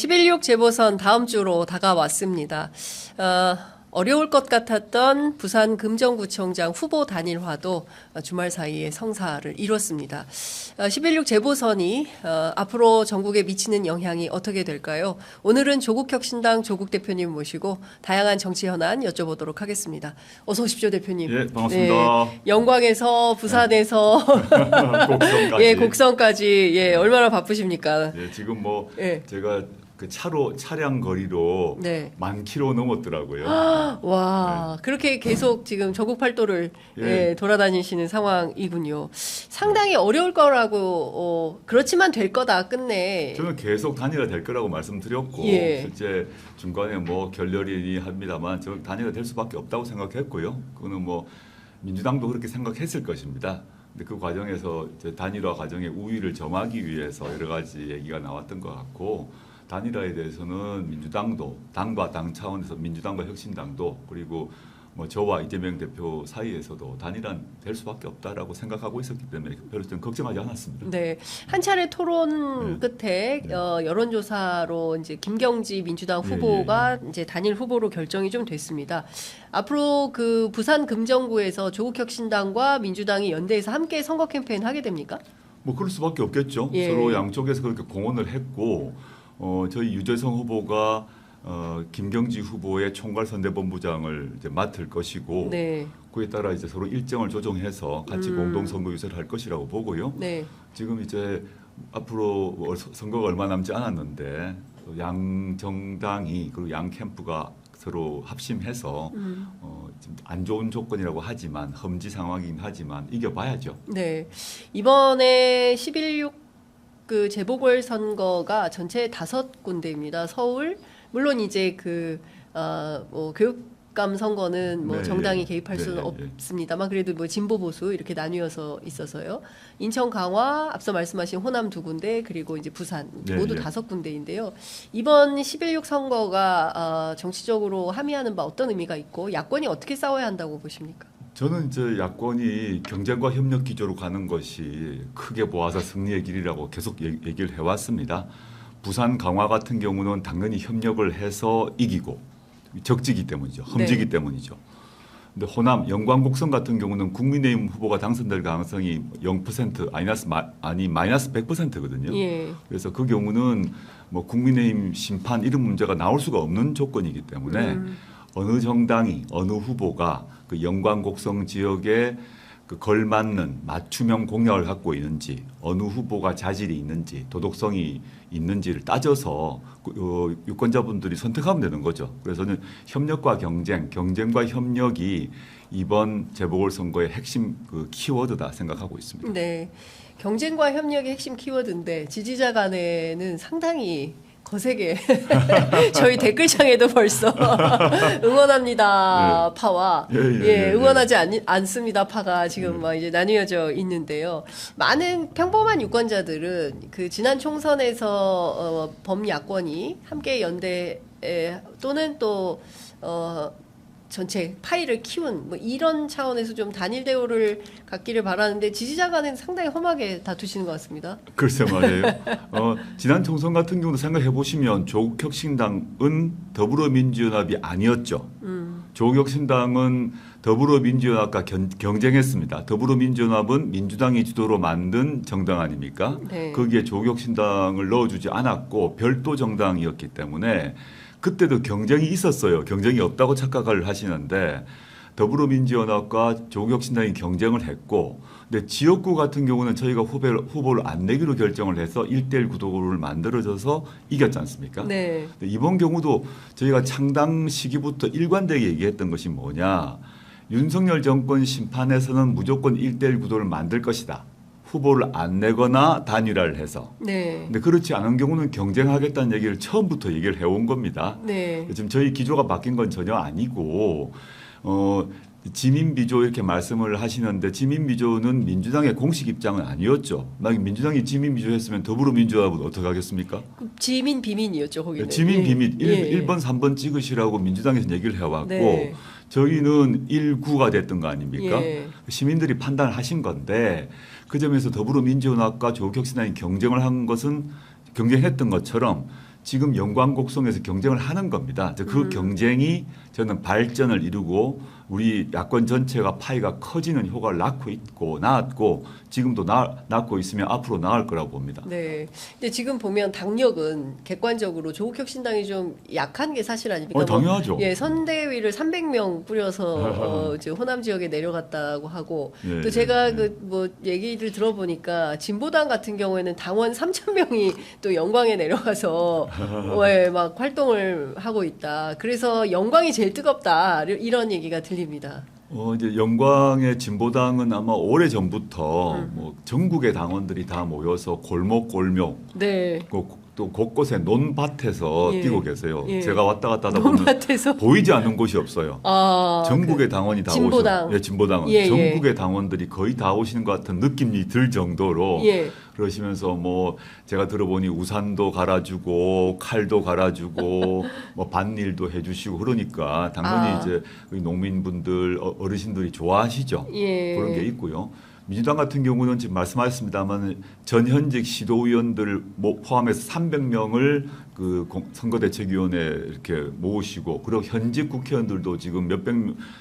11.6 재보선 다음 주로 다가왔습니다. 어려울 것 같았던 부산 금정구청장 후보 단일화도 주말 사이에 성사를 이뤘습니다. 11.6 재보선이 앞으로 전국에 미치는 영향이 어떻게 될까요? 오늘은 조국혁신당 조국 대표님 모시고 다양한 정치 현안 여쭤보도록 하겠습니다. 어서 오십시오, 대표님. 예, 반갑습니다. 네, 영광에서 부산에서 곡성까지. 예, 곡성까지 예, 얼마나 바쁘십니까? 예, 지금 뭐 예. 제가 그 차량 거리로 네. 10,000km 넘었더라고요. 와, 그렇게 계속 지금 전국 팔도를 예. 예, 돌아다니시는 상황이군요. 상당히 어려울 거라고, 그렇지만 될 거다, 끝내. 저는 계속 단일화 될 거라고 말씀드렸고 예. 실제 중간에 뭐 결렬이니 합니다만 저는 단일화 될 수밖에 없다고 생각했고요. 그거는 뭐 민주당도 그렇게 생각했을 것입니다. 근데 그 과정에서 이제 단일화 과정의 우위를 점하기 위해서 여러 가지 얘기가 나왔던 것 같고, 단일화에 대해서는 민주당도 당과 당 차원에서 민주당과 혁신당도 그리고 뭐 저와 이재명 대표 사이에서도 단일화는 될 수밖에 없다라고 생각하고 있었기 때문에 별로 좀 걱정하지 않았습니다. 네, 한 차례 토론 끝에 여론조사로 이제 김경지 민주당 후보가 이제 단일 후보로 결정이 좀 됐습니다. 앞으로 그 부산 금정구에서 조국혁신당과 민주당이 연대해서 함께 선거 캠페인 하게 됩니까? 뭐 그럴 수밖에 없겠죠. 예. 서로 양쪽에서 그렇게 공언을 했고, 저희 유재성 후보가 김경지 후보의 총괄선대본부장을 이제 맡을 것이고, 네. 그에 따라 이제 서로 일정을 조정해서 같이 공동 선거 유세를 할 것이라고 보고요. 네. 지금 이제 앞으로 선거가 얼마 남지 않았는데 양 정당이 그리고 양 캠프가 서로 합심해서 좀 안 좋은 조건이라고 하지만 험지 상황이긴 하지만 이겨봐야죠. 네. 이번에 11.6 그 재보궐 선거가 전체 5군데입니다. 서울, 물론 이제 뭐 교육감 선거는 뭐 네, 정당이 예. 개입할 수는 네, 예. 없습니다만 그래도 뭐 진보 보수 이렇게 나뉘어서 있어서요. 인천, 강화, 앞서 말씀하신 호남 2군데 그리고 이제 부산 네, 모두 예. 5군데인데요. 이번 11.6 선거가 정치적으로 함의하는 바 어떤 의미가 있고 야권이 어떻게 싸워야 한다고 보십니까? 저는 이제 야권이 경쟁과 협력 기조로 가는 것이 크게 보아서 승리의 길이라고 계속 얘기를 해왔습니다. 부산, 강화 같은 경우는 당연히 협력을 해서 이기고 적지기 때문이죠. 험지기 네. 때문이죠. 근데 호남, 영광, 곡성 같은 경우는 국민의힘 후보가 당선될 가능성이 0% 마이너스 100%거든요. 예. 그래서 그 경우는 뭐 국민의힘 심판 이런 문제가 나올 수가 없는 조건이기 때문에 어느 정당이 어느 후보가 그 영광, 곡성 지역에 그 걸맞는 맞춤형 공약을 갖고 있는지, 어느 후보가 자질이 있는지, 도덕성이 있는지를 따져서 유권자분들이 선택하면 되는 거죠. 그래서 저는 협력과 경쟁과 협력이 이번 재보궐선거의 핵심 그 키워드다 생각하고 있습니다. 네. 경쟁과 협력의 핵심 키워드인데 지지자 간에는 상당히 거세게 저희 댓글창에도 벌써 응원합니다 파와 응원하지 않습니다 파가 지금 막 이제 나뉘어져 있는데요. 많은 평범한 유권자들은 그 지난 총선에서 범야권이 함께 연대 또는 또 전체 파이를 키운 뭐 이런 차원에서 좀 단일 대우를 갖기를 바라는데 지지자 간은 상당히 험하게 다투시는 것 같습니다. 글쎄 말이에요. 지난 총선 같은 경우도 생각해 보시면 조국혁신당은 더불어민주연합이 아니었죠. 조국혁신당은 더불어민주연합과 경쟁했습니다. 더불어민주연합은 민주당이 주도로 만든 정당 아닙니까? 네. 거기에 조국혁신당을 넣어주지 않았고 별도 정당이었기 때문에 그때도 경쟁이 있었어요. 경쟁이 없다고 착각을 하시는데 더불어민주연합과 조국혁신당이 경쟁을 했고, 근데 지역구 같은 경우는 저희가 후보를 안 내기로 결정을 해서 1대1 구도를 만들어져서 이겼지 않습니까? 네. 근데 이번 경우도 저희가 창당 시기부터 일관되게 얘기했던 것이 뭐냐. 윤석열 정권 심판에서는 무조건 1대1 구도를 만들 것이다. 후보를 안 내거나 단일화를 해서. 네. 근데 그렇지 않은 경우는 경쟁하겠다는 얘기를 처음부터 얘기를 해온 겁니다. 네. 지금 저희 기조가 바뀐 건 전혀 아니고, 지민비조 이렇게 말씀을 하시는데 지민비조는 민주당의 공식 입장은 아니었죠. 만약 민주당이 지민비조 했으면 더불어민주연합은 어떻게 하겠습니까? 지민 비민이었죠 거기는. 지민 비민 예. 1번 3번 찍으시라고 민주당에서 얘기를 해왔고 네. 저희는 1구가 됐던 거 아닙니까? 예. 시민들이 판단을 하신 건데 그 점에서 더불어민주연합과 조국혁신당이 경쟁을 한 것은 경쟁했던 것처럼 지금 영광 곡성에서 경쟁을 하는 겁니다. 그 경쟁이 저는 발전을 이루고 우리 야권 전체가 파이가 커지는 효과를 낳았고 지금도 낳고 있으면 앞으로 나을 거라고 봅니다. 네. 근데 지금 보면 당력은 객관적으로 조국혁 신당이 좀 약한 게 사실 아닙니까? 당연하죠. 예, 선대위를 300명 뿌려서 이제 호남 지역에 내려갔다고 하고 예, 또 제가 예. 그 뭐 얘기를 들어보니까 진보당 같은 경우에는 당원 3,000명이 또 영광에 내려가서 예, 막 활동을 하고 있다. 그래서 영광이 제일 뜨겁다. 이런 얘기가 들립니다. 이제 영광의 진보당은 아마 오래 전부터 뭐 전국의 당원들이 다 모여서 골목 네. 또 곳곳에 논밭에서 예. 뛰고 계세요. 예. 제가 왔다 갔다 하다 보면 논밭에서 보이지 않는 곳이 없어요. 전국의 당원이 다 진보당. 오셔. 예, 진보당은 예, 예. 전국의 당원들이 거의 다 오시는 것 같은 느낌이 들 정도로 예. 그러시면서 뭐 제가 들어보니 우산도 갈아주고 칼도 갈아주고 뭐 밭일도 해주시고 그러니까 당연히 이제 우리 농민분들 어르신들이 좋아하시죠. 예. 그런 게 있고요. 민주당 같은 경우는 지금 말씀하셨습니다만 전현직 시도의원들 포함해서 300명을 그 선거대책위원회 이렇게 모으시고 그리고 현직 국회의원들도 지금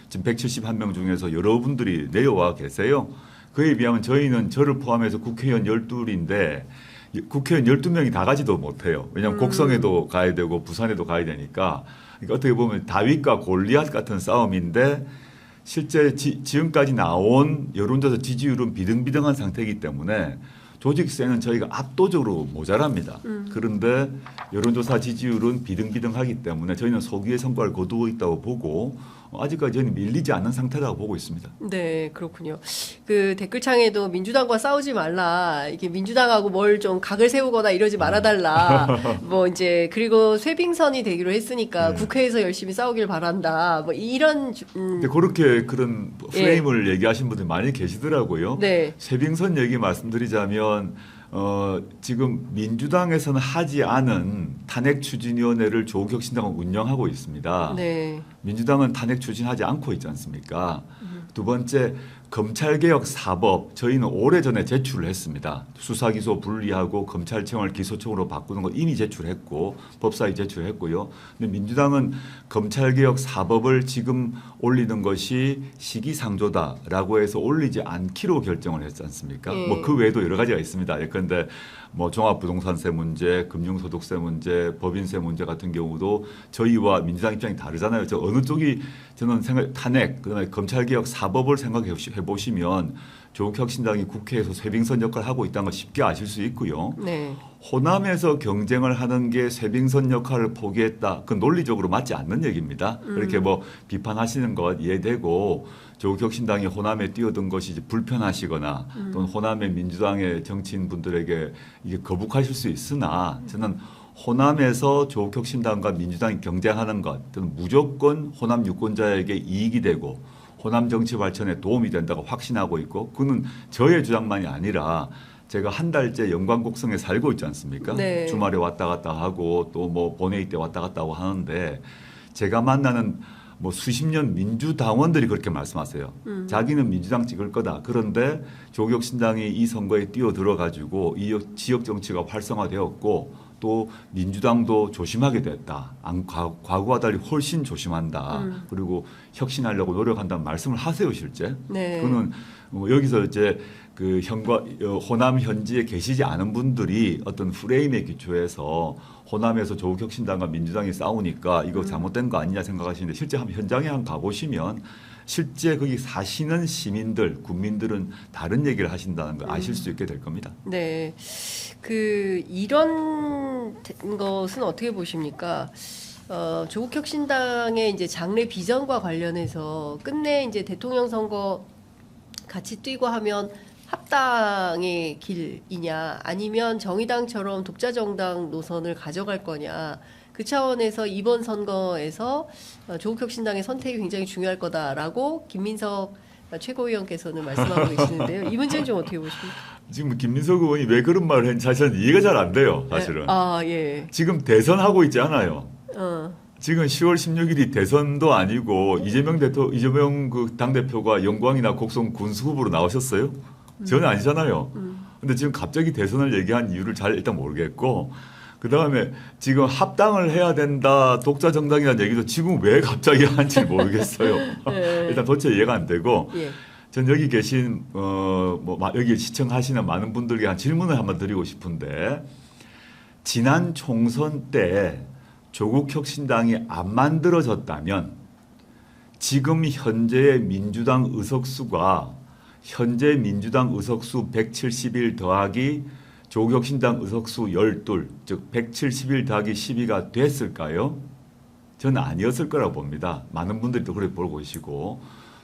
지금 171명 중에서 여러분들이 내려와 계세요. 그에 비하면 저희는 저를 포함해서 국회의원 12인데 국회의원 12명이 다 가지도 못해요. 왜냐하면 곡성에도 가야 되고 부산에도 가야 되니까 그러니까 어떻게 보면 다윗과 골리앗 같은 싸움인데 실제 지금까지 나온 여론조사 지지율은 비등비등한 상태이기 때문에 조직세는 저희가 압도적으로 모자랍니다. 그런데 여론조사 지지율은 비등비등하기 때문에 저희는 소기의 성과를 거두고 있다고 보고 아직까지 저희는 밀리지 않는 상태라고 보고 있습니다. 네, 그렇군요. 그 댓글창에도 민주당과 싸우지 말라. 이게 민주당하고 뭘 좀 각을 세우거나 이러지 말아달라. 뭐 이제 그리고 쇄빙선이 되기로 했으니까 네. 국회에서 열심히 싸우길 바란다. 뭐 이런 근데 그렇게 그런 프레임을 얘기하신 분들이 많이 계시더라고요. 네. 쇄빙선 얘기 말씀드리자면 지금 민주당에서는 하지 않은 탄핵추진위원회를 조국혁 신당은 운영하고 있습니다. 네. 민주당은 탄핵 추진하지 않고 있지 않습니까? 두 번째 검찰개혁 4법 저희는 오래전에 제출을 했습니다. 수사기소 분리하고 검찰청을 기소청으로 바꾸는 거 이미 제출했고 법사위 제출했고요. 근데 민주당은 검찰개혁 4법을 지금 올리는 것이 시기상조다라고 해서 올리지 않기로 결정을 했지 않습니까? 뭐 그 외에도 여러 가지가 있습니다. 예컨대 뭐 종합부동산세 문제, 금융소득세 문제, 법인세 문제 같은 경우도 저희와 민주당 입장이 다르잖아요. 저 어느 쪽이 저는 탄핵, 그다음에 검찰개혁 4법을 생각해 보시면 조국혁신당이 국회에서 쇄빙선 역할을 하고 있다는 걸 쉽게 아실 수 있고요. 네. 호남에서 경쟁을 하는 게 쇄빙선 역할을 포기했다. 그건 논리적으로 맞지 않는 얘기입니다. 그렇게 뭐 비판하시는 것 이해되고 조국혁신당이 호남에 뛰어든 것이 이제 불편하시거나 또는 호남의 민주당의 정치인분들에게 이게 거북하실 수 있으나 저는 호남에서 조국혁신당과 민주당이 경쟁하는 것, 저는 무조건 호남 유권자에게 이익이 되고 호남 정치 발전에 도움이 된다고 확신하고 있고 그는 저의 주장만이 아니라 제가 한 달째 영광곡성에 살고 있지 않습니까? 네. 주말에 왔다 갔다 하고 또 뭐 본회의 때 왔다 갔다 하고 하는데 제가 만나는 뭐 수십 년 민주당원들이 그렇게 말씀하세요. 자기는 민주당 찍을 거다. 그런데 조국혁 신당이 이 선거에 뛰어들어 가지고 이 지역 정치가 활성화되었고 또 민주당도 조심하게 됐다. 과거와 달리 훨씬 조심한다. 그리고 혁신하려고 노력한다는 말씀을 하세요, 실제. 네. 그거는 여기서 이제 그 호남 현지에 계시지 않은 분들이 어떤 프레임에 기초해서 호남에서 조국혁신당과 민주당이 싸우니까 이거 잘못된 거 아니냐 생각하시는데 실제 현장에 가보시면 실제 거기 사시는 시민들, 국민들은 다른 얘기를 하신다는 걸 아실 수 있게 될 겁니다. 네. 이런 것은 어떻게 보십니까? 조국혁신당의 이제 장래 비전과 관련해서 끝내 이제 대통령 선거 같이 뛰고 하면 합당의 길이냐 아니면 정의당처럼 독자 정당 노선을 가져갈 거냐 그 차원에서 이번 선거에서 조국혁신당의 선택이 굉장히 중요할 거다라고 김민석 최고위원께서는 말씀하고 계시는데요. 이 문제는 좀 어떻게 보십니까? 지금 김민석 의원이 왜 그런 말을 했는지 사실은 이해가 잘 안 돼요. 사실은. 예. 지금 대선하고 있지 않아요. 지금 10월 16일이 대선도 아니고 이재명 그 당대표가 영광이나 곡성 군수 후보로 나오셨어요? 전혀 아니잖아요. 근데 지금 갑자기 대선을 얘기한 이유를 잘 일단 모르겠고 그다음에 지금 합당을 해야 된다 독자 정당이라는 얘기도 지금 왜 갑자기 한지 모르겠어요. 네. 일단 도대체 이해가 안 되고 예. 전 여기 계신 여기 시청하시는 많은 분들께 한 질문을 한번 드리고 싶은데 지난 총선 때 조국혁신당이 안 만들어졌다면 지금 현재의 민주당 의석수가 현재 민주당 의석수 171 더하기 조국혁신당 의석수 12, 즉 171 더하기 12가 됐을까요? 저는 아니었을 거라고 봅니다. 많은 분들이 또 그렇게 보고 계시고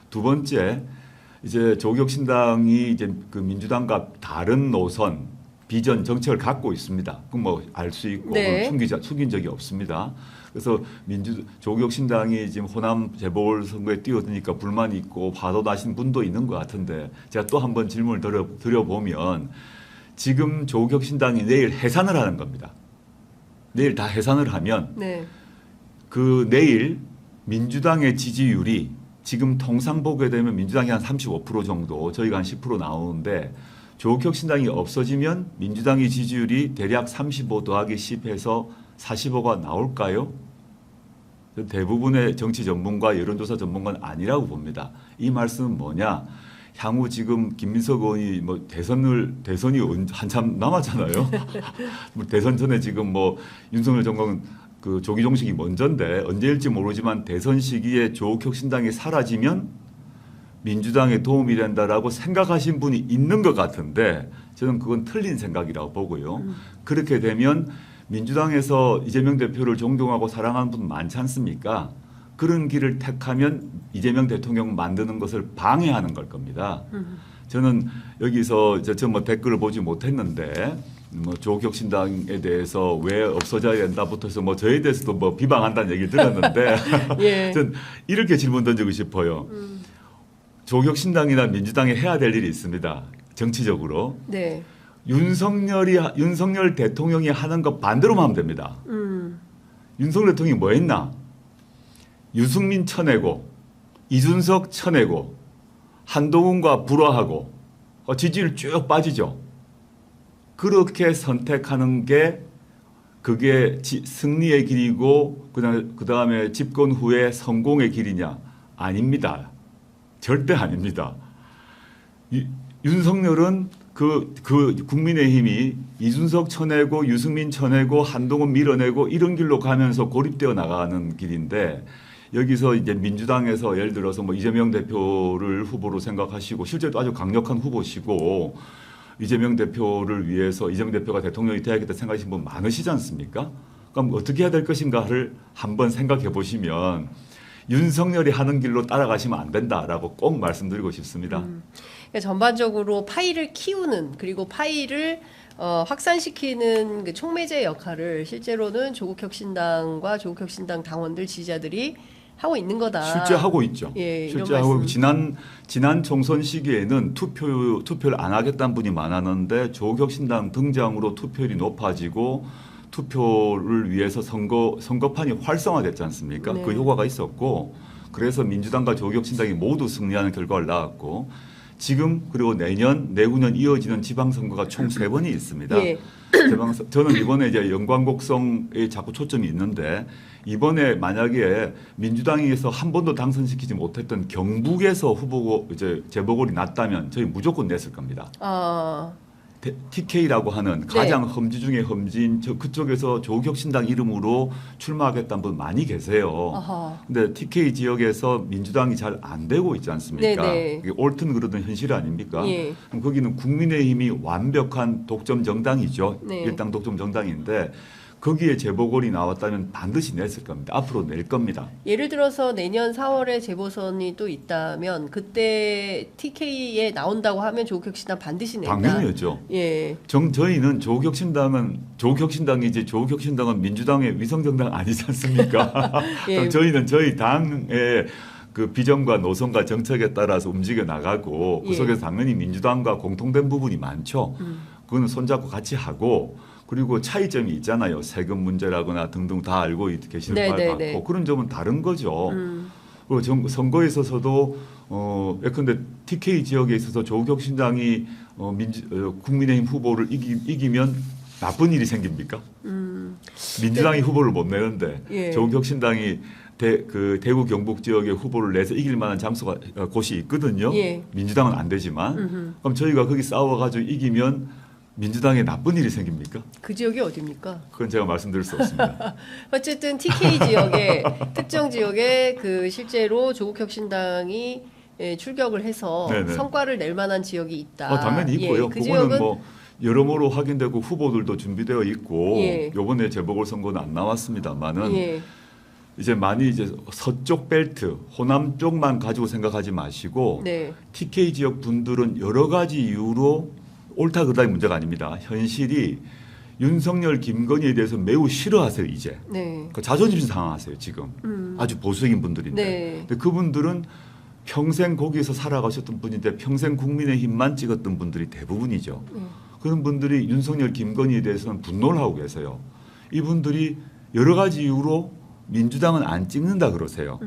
두 번째 이제 조국혁신당이 이제 그 민주당과 다른 노선, 비전, 정책을 갖고 있습니다. 그건 뭐 알 수 있고 네. 숨긴 적이 없습니다. 그래서 조국혁신당이 지금 호남 재보궐선거에 뛰어드니까 불만이 있고 화도 나신 분도 있는 것 같은데 제가 또 한번 질문을 드려보면 지금 조국혁신당이 내일 해산을 하는 겁니다. 내일 다 해산을 하면 네. 그 내일 민주당의 지지율이 지금 통상 보게 되면 민주당이 한 35% 정도, 저희가 한 10% 나오는데 조국혁신당이 없어지면 민주당의 지지율이 대략 35 더하기 10해서 45가 나올까요? 대부분의 정치 전문가, 여론조사 전문가는 아니라고 봅니다. 이 말씀은 뭐냐? 향후 지금 김민석 의원이 뭐 대선이 한참 남았잖아요. 대선 전에 지금 뭐 윤석열 정권은 그 조기 종식이 먼저인데 언제일지 모르지만 대선 시기에 조국혁신당이 사라지면 민주당에 도움이 된다라고 생각하신 분이 있는 것 같은데 저는 그건 틀린 생각이라고 보고요. 그렇게 되면 민주당에서 이재명 대표를 존경하고 사랑하는 분 많지 않습니까? 그런 길을 택하면 이재명 대통령 만드는 것을 방해하는 걸 겁니다. 저는 여기서 저 뭐 댓글을 보지 못했는데 뭐 조국혁신당에 대해서 왜 없어져야 된다부터 해서 뭐 저에 대해서도 뭐 비방한다는 얘기를 들었는데 예. 전 이렇게 질문 던지고 싶어요. 조국혁신당이나 민주당이 해야 될 일이 있습니다. 정치적으로. 네. 윤석열 대통령이 하는 거 반대로만 하면 됩니다. 윤석열 대통령이 뭐 했나? 유승민 쳐내고 이준석 쳐내고 한동훈과 불화하고 지지율 쭉 빠지죠. 그렇게 선택하는 게 그게 승리의 길이고 그다음에 집권 후에 성공의 길이냐? 아닙니다. 절대 아닙니다. 윤석열은 그 국민의힘이 이준석 쳐내고 유승민 쳐내고 한동훈 밀어내고 이런 길로 가면서 고립되어 나가는 길인데 여기서 이제 민주당에서 예를 들어서 뭐 이재명 대표를 후보로 생각하시고 실제로 아주 강력한 후보시고 이재명 대표를 위해서 이재명 대표가 대통령이 돼야겠다 생각하시는 분 많으시지 않습니까? 그럼 어떻게 해야 될 것인가를 한번 생각해 보시면 윤석열이 하는 길로 따라가시면 안 된다라고 꼭 말씀드리고 싶습니다. 그러니까 전반적으로 파이를 키우는 그리고 파이를 확산시키는 그 촉매제 역할을 실제로는 조국혁신당과 조국혁신당 당원들 지지자들이 하고 있는 거다. 실제 하고 있죠. 예, 실제 하고 지난 총선 시기에는 투표를 안 하겠다는 분이 많았는데 조국혁신당 등장으로 투표율이 높아지고 투표를 위해서 선거판이 활성화됐지 않습니까? 네. 그 효과가 있었고 그래서 민주당과 조국혁신당이 모두 승리하는 결과를 낳았고 지금 그리고 내후년 이어지는 지방선거가 총 3번이 있습니다. 예. 저는 이번에 이제 영광곡성에 자꾸 초점이 있는데 이번에 만약에 민주당에서 한 번도 당선시키지 못했던 경북에서 후보 이제 재보궐이 났다면 저희 무조건 냈을 겁니다. TK라고 하는 가장 험지 중에 험지인 그쪽에서 조국혁신당 이름으로 출마하겠다는 분 많이 계세요. 근데 TK 지역에서 민주당이 잘 안 되고 있지 않습니까? 네네. 옳든 그러든 현실 아닙니까? 예. 그럼 거기는 국민의힘이 완벽한 독점 정당이죠. 네. 일당 독점 정당인데 거기에 재보궐이 나왔다면 반드시 냈을 겁니다. 앞으로 낼 겁니다. 예를 들어서 내년 4월에 재보선이 또 있다면 그때 TK에 나온다고 하면 조국혁신당 반드시 낸다. 당연히죠. 예. 저희는 조국혁신당이지 조국혁신당은 민주당의 위성정당 아니지 않습니까? 예. 저희는 저희 당의 그 비전과 노선과 정책에 따라서 움직여 나가고 그 속에서 당연히 민주당과 공통된 부분이 많죠. 그거는 손잡고 같이 하고 그리고 차이점이 있잖아요. 세금 문제라거나 등등 다 알고 계시는 것 같고 그런 점은 다른 거죠. 그리고 선거에 있어서도 예컨대 TK 지역에 있어서 조국혁신당이 국민의힘 후보를 이기면 나쁜 일이 생깁니까? 민주당이 후보를 못 내는데 예. 조국혁신당이 대구 경북 지역에 후보를 내서 이길 만한 장소가 곳이 있거든요. 예. 민주당은 안 되지만 그럼 저희가 거기 싸워가지고 이기면 민주당에 나쁜 일이 생깁니까? 그 지역이 어디입니까? 그건 제가 말씀드릴 수 없습니다. 어쨌든 TK 지역에 특정 지역에 그 실제로 조국혁신당이 출격을 해서 네네. 성과를 낼 만한 지역이 있다. 당연히 있고요. 그 그거는 지역은 뭐 여러모로 확인되고 후보들도 준비되어 있고 예. 이번에 재보궐선거는 안 나왔습니다만은 예. 이제 많이 이제 서쪽 벨트, 호남 쪽만 가지고 생각하지 마시고 네. TK 지역 분들은 여러 가지 이유로 옳다 그르다의 문제가 아닙니다. 현실이 윤석열, 김건희에 대해서 매우 싫어하세요 이제. 네. 그 자존심 상하세요 지금. 아주 보수적인 분들인데. 네. 근데 그분들은 평생 거기서 살아가셨던 분인데 평생 국민의힘만 찍었던 분들이 대부분이죠. 그런 분들이 윤석열, 김건희에 대해서는 분노를 하고 계세요. 이분들이 여러 가지 이유로 민주당은 안 찍는다 그러세요.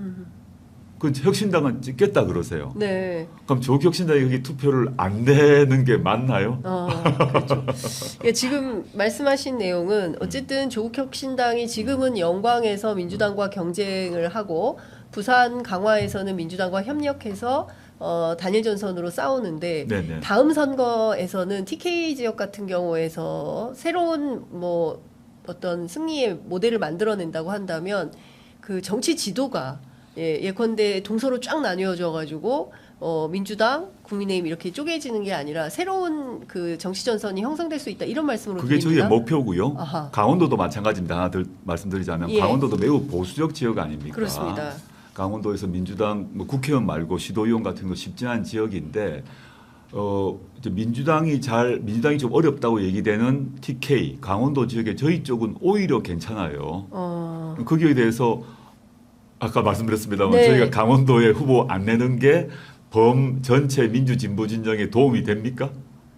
그 혁신당은 찍겠다 그러세요. 네. 그럼 조국혁신당이 여기 투표를 안 내는 게 맞나요? 그렇죠. 예, 지금 말씀하신 내용은 어쨌든 조국혁신당이 지금은 영광에서 민주당과 경쟁을 하고 부산 강화에서는 민주당과 협력해서 단일 전선으로 싸우는데 네네. 다음 선거에서는 TK 지역 같은 경우에서 새로운 뭐 어떤 승리의 모델을 만들어낸다고 한다면 그 정치 지도가 예컨대 동서로 쫙 나뉘어져 가지고 민주당, 국민의힘 이렇게 쪼개지는 게 아니라 새로운 그 정치 전선이 형성될 수 있다 이런 말씀으로 그게 드립니다. 저희의 목표고요. 아하. 강원도도 마찬가지입니다. 하나 더 말씀드리자면 예. 강원도도 매우 보수적 지역 아닙니까? 그렇습니다. 강원도에서 민주당 뭐 국회의원 말고 시도의원 같은 거 쉽지 않은 지역인데 이제 민주당이 좀 어렵다고 얘기되는 TK 강원도 지역에 저희 쪽은 오히려 괜찮아요. 거기에 대해서 아까 말씀드렸습니다만 네. 저희가 강원도에 후보 안 내는 게 범 전체 민주 진보 진영에 도움이 됩니까?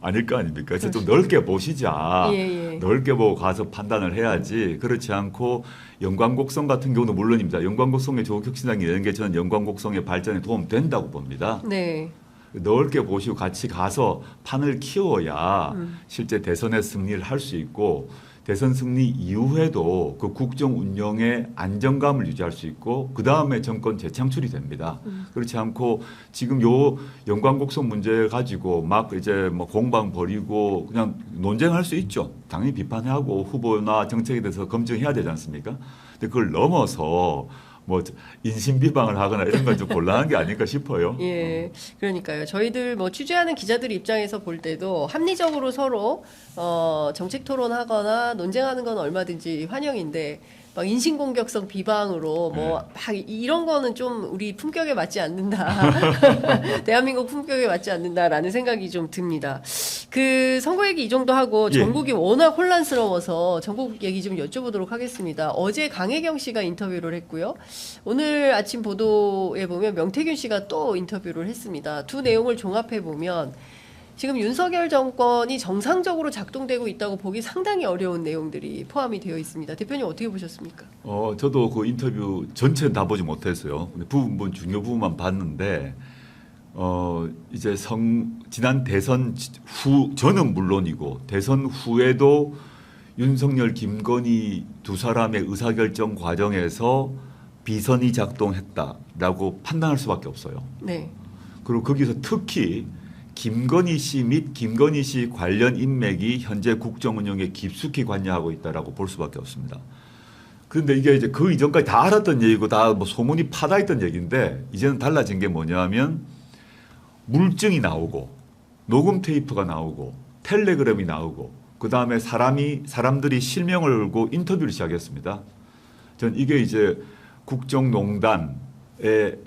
아닐 거 아닙니까? 그래서 좀 넓게 보시자. 예. 넓게 보고 가서 판단을 해야지. 그렇지 않고 영광곡성 같은 경우는 물론입니다. 영광곡성에 조국혁신당이 내는 게 저는 영광곡성의 발전에 도움된다고 봅니다. 네. 넓게 보시고 같이 가서 판을 키워야 실제 대선에 승리를 할 수 있고 대선 승리 이후에도 그 국정 운영의 안정감을 유지할 수 있고 그 다음에 정권 재창출이 됩니다. 그렇지 않고 지금 요 영광곡성 문제 가지고 막 이제 뭐 공방 벌이고 그냥 논쟁할 수 있죠. 당연히 비판하고 후보나 정책에 대해서 검증해야 되지 않습니까? 근데 그걸 넘어서 뭐 인신 비방을 하거나 이런 건 좀 곤란한 게 아닐까 싶어요. 예, 그러니까요. 저희들 뭐 취재하는 기자들 입장에서 볼 때도 합리적으로 서로 정책 토론하거나 논쟁하는 건 얼마든지 환영인데 막 인신공격성 비방으로 뭐 막 이런 거는 좀 우리 품격에 맞지 않는다. 대한민국 품격에 맞지 않는다라는 생각이 좀 듭니다. 그 선거 얘기 이 정도 하고 예. 전국이 워낙 혼란스러워서 전국 얘기 좀 여쭤보도록 하겠습니다. 어제 강혜경 씨가 인터뷰를 했고요. 오늘 아침 보도에 보면 명태균 씨가 또 인터뷰를 했습니다. 두 내용을 종합해 보면 지금 윤석열 정권이 정상적으로 작동되고 있다고 보기 상당히 어려운 내용들이 포함이 되어 있습니다. 대표님 어떻게 보셨습니까? 저도 그 인터뷰 전체는 다 보지 못했어요. 근데 부분 중요 부분만 봤는데 이제 지난 대선 후 저는 물론이고 대선 후에도 윤석열, 김건희 두 사람의 의사결정 과정에서 비선이 작동했다라고 판단할 수밖에 없어요. 네. 그리고 거기서 특히 김건희 씨 및 김건희 씨 관련 인맥이 현재 국정 운영에 깊숙이 관여하고 있다라고 볼 수밖에 없습니다. 그런데 이게 이제 그 이전까지 다 알았던 얘기고 다 뭐 소문이 파다했던 얘기인데 이제는 달라진 게 뭐냐면 물증이 나오고 녹음 테이프가 나오고 텔레그램이 나오고 그 다음에 사람들이 실명을 걸고 인터뷰를 시작했습니다. 전 이게 이제 국정농단의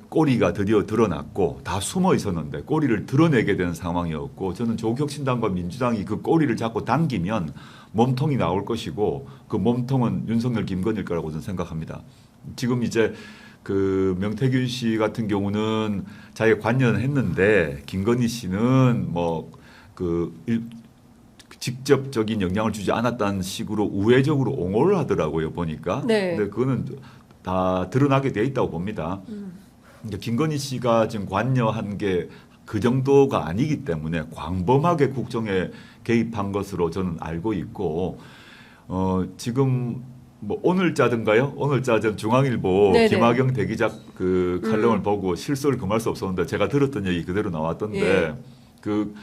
꼬리가 드디어 드러났고 다 숨어 있었는데 꼬리를 드러내게 된 상황이었고 저는 조국혁신당과 민주당이 그 꼬리를 잡고 당기면 몸통이 나올 것이고 그 몸통은 윤석열, 김건희일 거라고 저는 생각합니다. 지금 이제 그 명태균 씨 같은 경우는 자기가 관여했는데 김건희 씨는 뭐 그 직접적인 영향을 주지 않았다는 식으로 우회적으로 옹호를 하더라고요 보니까. 네. 근데 그거는 다 드러나게 돼 있다고 봅니다. 김건희 씨가 지금 관여한 게 그 정도가 아니기 때문에 광범하게 국정에 개입한 것으로 저는 알고 있고 지금 뭐 오늘자든가요? 오늘자든 중앙일보 네네. 김학영 대기자 그 칼럼을 보고 실소를 금할 수 없었는데 제가 들었던 얘기 그대로 나왔던데 예. 그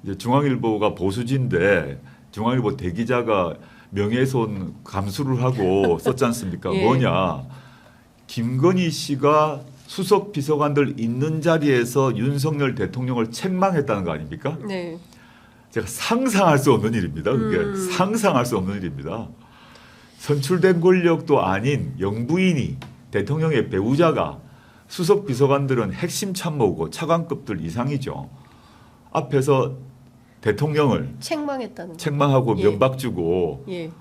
이제 중앙일보가 보수지인데 중앙일보 대기자가 명예훼손 감수를 하고 썼지 않습니까? 예. 뭐냐? 김건희 씨가 수석 비서관들 있는 자리에서 윤석열 대통령을 책망했다는 거 아닙니까? 네. 제가 상상할 수 없는 일입니다. 그게 상상할 수 없는 일입니다. 선출된 권력도 아닌 영부인이 대통령의 배우자가 수석 비서관들은 핵심 참모고 차관급들 이상이죠. 앞에서 대통령을 책망했다는. 책망하고 예. 면박 주고 예.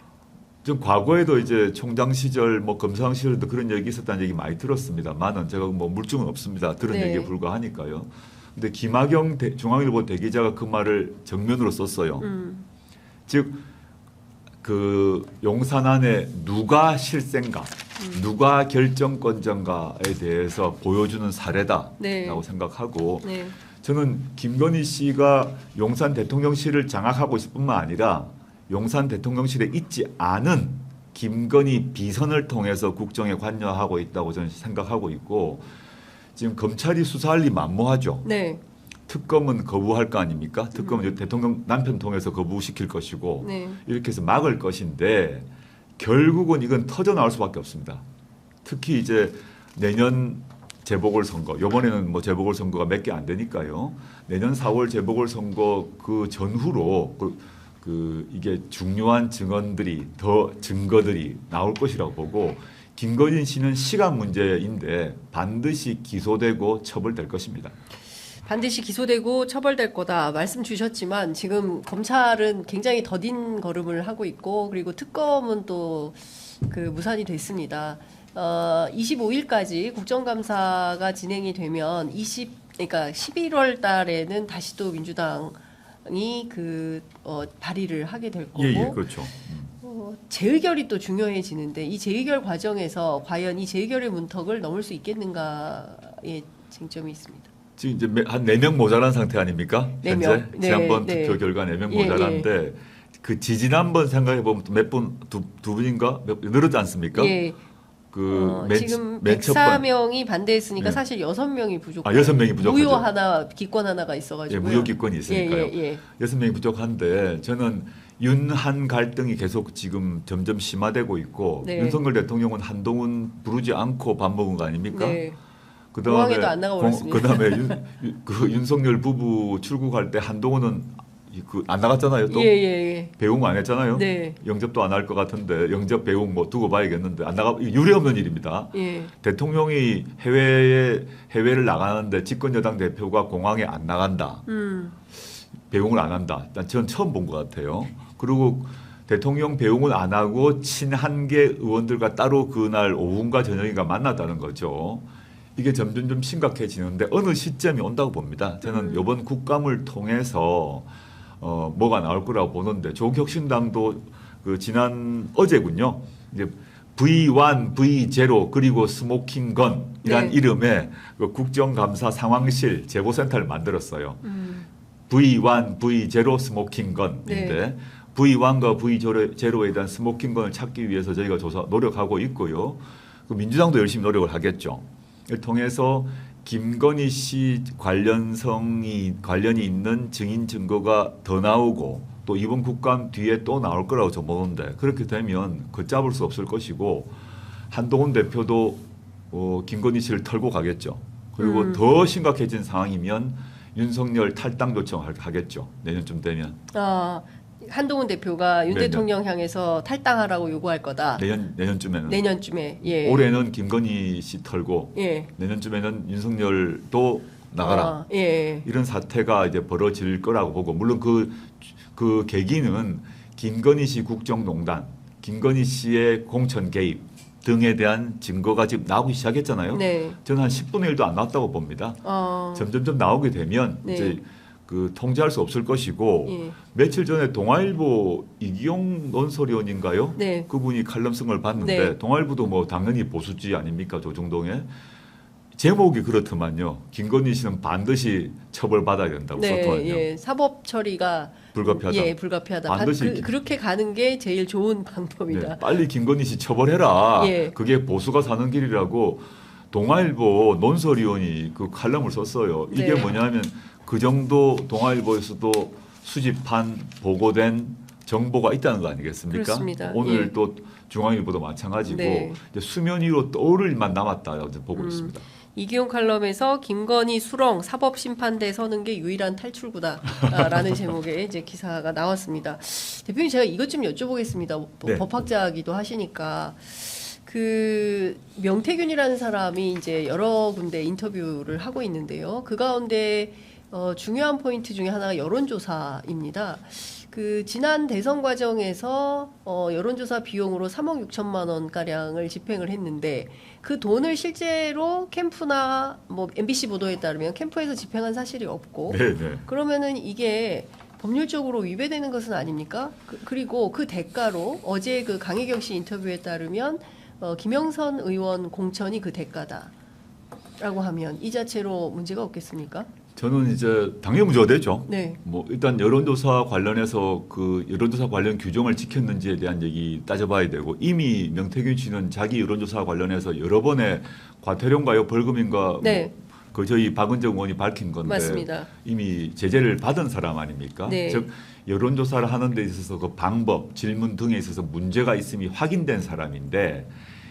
좀 과거에도 이제 총장 시절 뭐 검사장 시절도 그런 얘기 있었다는 얘기 많이 들었습니다만은 제가 뭐 물증은 없습니다. 들은 네. 얘기에 불과하니까요. 근데 김학영 중앙일보 대기자가 그 말을 정면으로 썼어요. 즉 그 용산 안에 누가 실세인가, 누가 결정권자인가에 대해서 보여주는 사례다라고 네. 생각하고 네. 저는 김건희 씨가 용산 대통령실을 장악하고 있을 뿐만 아니라 용산 대통령실에 있지 않은 김건희 비선을 통해서 국정에 관여하고 있다고 저는 생각하고 있고 지금 검찰이 수사할 리 만무하죠. 네. 특검은 거부할 거 아닙니까? 특검은 대통령 남편 통해서 거부시킬 것이고 네. 이렇게 해서 막을 것인데 결국은 이건 터져 나올 수밖에 없습니다. 특히 이제 내년 재보궐선거, 이번에는 뭐 재보궐선거가 몇 개 안 되니까요. 내년 4월 재보궐선거 그 전후로 이게 중요한 증거들이 나올 것이라고 보고 김건희 씨는 시간 문제인데 반드시 기소되고 처벌될 것입니다. 반드시 기소되고 처벌될 거다 말씀 주셨지만 지금 검찰은 굉장히 더딘 걸음을 하고 있고 그리고 특검은 또 그 무산이 됐습니다. 25일까지 국정감사가 진행이 되면 그러니까 11월 달에는 다시 또 민주당이 발의를 하게 될 거고 예, 그렇죠. 재의결이 또 중요해지는데 이 재의결 과정에서 과연 이 재의결의 문턱을 넘을 수 있겠는가의 쟁점이 있습니다. 지금 이제 한 4명 모자란 상태 아닙니까? 4명. 현재 네, 지난번 네. 투표 결과 4명 예, 모자란데 그 지지난번 생각해 보면 몇 분, 두 분인가 늘었지 않습니까? 예. 지금 맨 첫 번. 104명이 반대했으니까 네. 사실 6명이 부족해요. 6명이 부족하죠. 무효 하나, 기권 하나가 있어가지고. 예, 무효기권이 있으니까요. 예. 6명이 부족한데 저는 윤한 갈등이 계속 지금 점점 심화되고 있고 네. 윤석열 대통령은 한동훈 부르지 않고 밥 먹은 거 아닙니까? 네. 그다음에 공항에도 안 나가 버렸습니다. 그다음에 윤석열 부부 출국할 때 한동훈은 안 나갔잖아요. 또 예. 배웅 안 했잖아요. 네. 영접도 안 할 것 같은데 영접 배웅 뭐 두고 봐야겠는데 안 나가 유례없는 일입니다. 예. 대통령이 해외를 나가는데 집권 여당 대표가 공항에 안 나간다. 배웅을 안 한다. 일단 전 처음 본 것 같아요. 그리고 대통령 배웅을 안 하고 친한계 의원들과 따로 그날 오후인가 저녁인가 만났다는 거죠. 이게 점점 좀 심각해지는데 어느 시점이 온다고 봅니다. 저는 이번 국감을 통해서 뭐가 나올 거라고 보는데 조국혁신당도 그 지난 어제군요. 이제 V1, V0 그리고 스모킹건이란 네. 이름의 그 국정감사 상황실 제보센터를 만들었어요. V1, V0 스모킹건인데 네. V1과 V0에 대한 스모킹건을 찾기 위해서 저희가 노력하고 있고요. 그 민주당도 열심히 노력을 하겠죠. 이를 통해서 김건희 씨 관련이 있는 증인 증거가 더 나오고 또 이번 국감 뒤에 또 나올 거라고 저 보는데 그렇게 되면 걷잡을 수 없을 것이고 한동훈 대표도 김건희 씨를 털고 가겠죠. 그리고 더 심각해진 상황이면 윤석열 탈당 요청을 하겠죠. 내년쯤 되면. 한동훈 대표가 윤 네네. 대통령 향해서 탈당하라고 요구할 거다. 내년쯤에는. 내년쯤에. 예. 올해는 김건희 씨 털고 예. 내년쯤에는 윤석열도 나가라. 예. 이런 사태가 이제 벌어질 거라고 보고 물론 그 계기는 김건희 씨 국정농단, 김건희 씨의 공천 개입 등에 대한 증거가 지금 나오기 시작했잖아요. 네. 저는 한 10분의 1도 안 나왔다고 봅니다. 점점 나오게 되면 네. 이제 그 통제할 수 없을 것이고 예. 며칠 전에 동아일보 이기용 논설위원인가요? 네. 그분이 칼럼 쓴 걸 봤는데 네. 동아일보도 뭐 당연히 보수지 아닙니까 조중동에 제목이 그렇더만요. 김건희 씨는 반드시 처벌받아야 된다고 썼더만요. 예, 사법 처리가 불가피하다. 예, 불가피하다. 반드시 그렇게 가는 게 제일 좋은 방법이다. 네, 빨리 김건희 씨 처벌해라. 예. 그게 보수가 사는 길이라고 동아일보 논설위원이 그 칼럼을 썼어요. 이게 네. 뭐냐면 그 정도 동아일보에서도 수집한 보고된 정보가 있다는 거 아니겠습니까? 그렇습니다. 오늘 예. 또 중앙일보도 마찬가지고 네. 이제 수면 위로 떠오를 일만 남았다고 보고 있습니다. 이기용 칼럼에서 김건희 수렁 사법심판대 서는 게 유일한 탈출구다라는 제목의 이제 기사가 나왔습니다. 대표님 제가 이것 좀 여쭤보겠습니다. 네. 법학자기도 하시니까 그 명태균이라는 사람이 이제 여러 군데 인터뷰를 하고 있는데요. 그 가운데 중요한 포인트 중에 하나가 여론조사입니다. 그 지난 대선 과정에서 여론조사 비용으로 3억 6천만 원 가량을 집행을 했는데 그 돈을 실제로 캠프나 뭐 MBC 보도에 따르면 캠프에서 집행한 사실이 없고 네, 네. 그러면은 이게 법률적으로 위배되는 것은 아닙니까? 그리고 그 대가로 어제 그 강혜경 씨 인터뷰에 따르면 김영선 의원 공천이 그 대가다라고 하면 이 자체로 문제가 없겠습니까? 저는 이제 당연히 문제가 되죠. 네. 뭐 일단 여론조사 관련해서 그 여론조사 관련 규정을 지켰는지에 대한 얘기 따져봐야 되고 이미 명태균 씨는 자기 여론조사 관련해서 여러 번의 과태료인가요 벌금인가 네. 그 저희 박은정 의원이 밝힌 건데 맞습니다. 이미 제재를 받은 사람 아닙니까? 네. 즉 여론조사를 하는 데 있어서 그 방법, 질문 등에 있어서 문제가 있음이 확인된 사람인데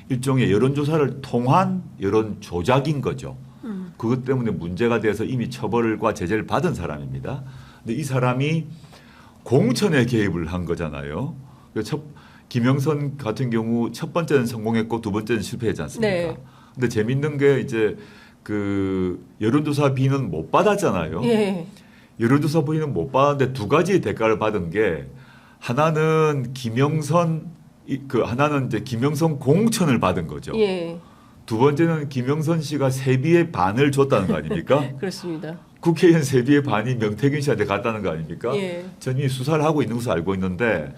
일종의 여론조사를 통한 여론 조작인 거죠. 그것 때문에 문제가 돼서 이미 처벌과 제재를 받은 사람입니다. 근데 이 사람이 공천에 개입을 한 거잖아요. 김영선 같은 경우 첫 번째는 성공했고 두 번째는 실패했지 않습니까? 네. 근데 재밌는 게 이제 그 여론조사비는 못 받았잖아요. 예. 여론조사비는 못 받았는데 두 가지의 대가를 받은 게 하나는 하나는 이제 김영선 공천을 받은 거죠. 예. 두 번째는 김영선 씨가 세비의 반을 줬다는 거 아닙니까? 그렇습니다. 국회의원 세비의 반이 명태균 씨한테 갔다는 거 아닙니까? 예. 전 이미 수사를 하고 있는 것을 알고 있는데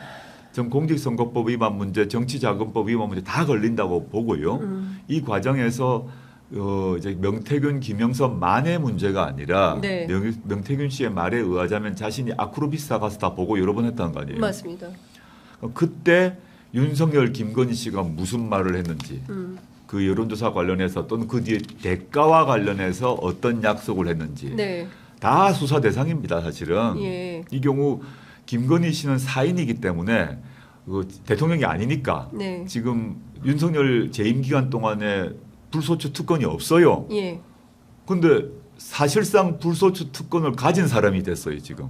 전 공직선거법 위반 문제, 정치자금법 위반 문제 다 걸린다고 보고요. 이 과정에서 이제 명태균, 김영선만의 문제가 아니라 네. 명태균 씨의 말에 의하자면 자신이 아크로비스타 가서 다 보고 여러 번 했다는 거 아니에요? 맞습니다. 그때 윤석열, 김건희 씨가 무슨 말을 했는지 그 여론조사 관련해서 또는 그 뒤에 대가와 관련해서 어떤 약속을 했는지 네. 다 수사 대상입니다. 사실은 예. 이 경우 김건희 씨는 사인이기 때문에 그 대통령이 아니니까 네. 지금 윤석열 재임 기간 동안에 불소추 특권이 없어요. 예. 근데 사실상 불소추 특권을 가진 사람이 됐어요. 지금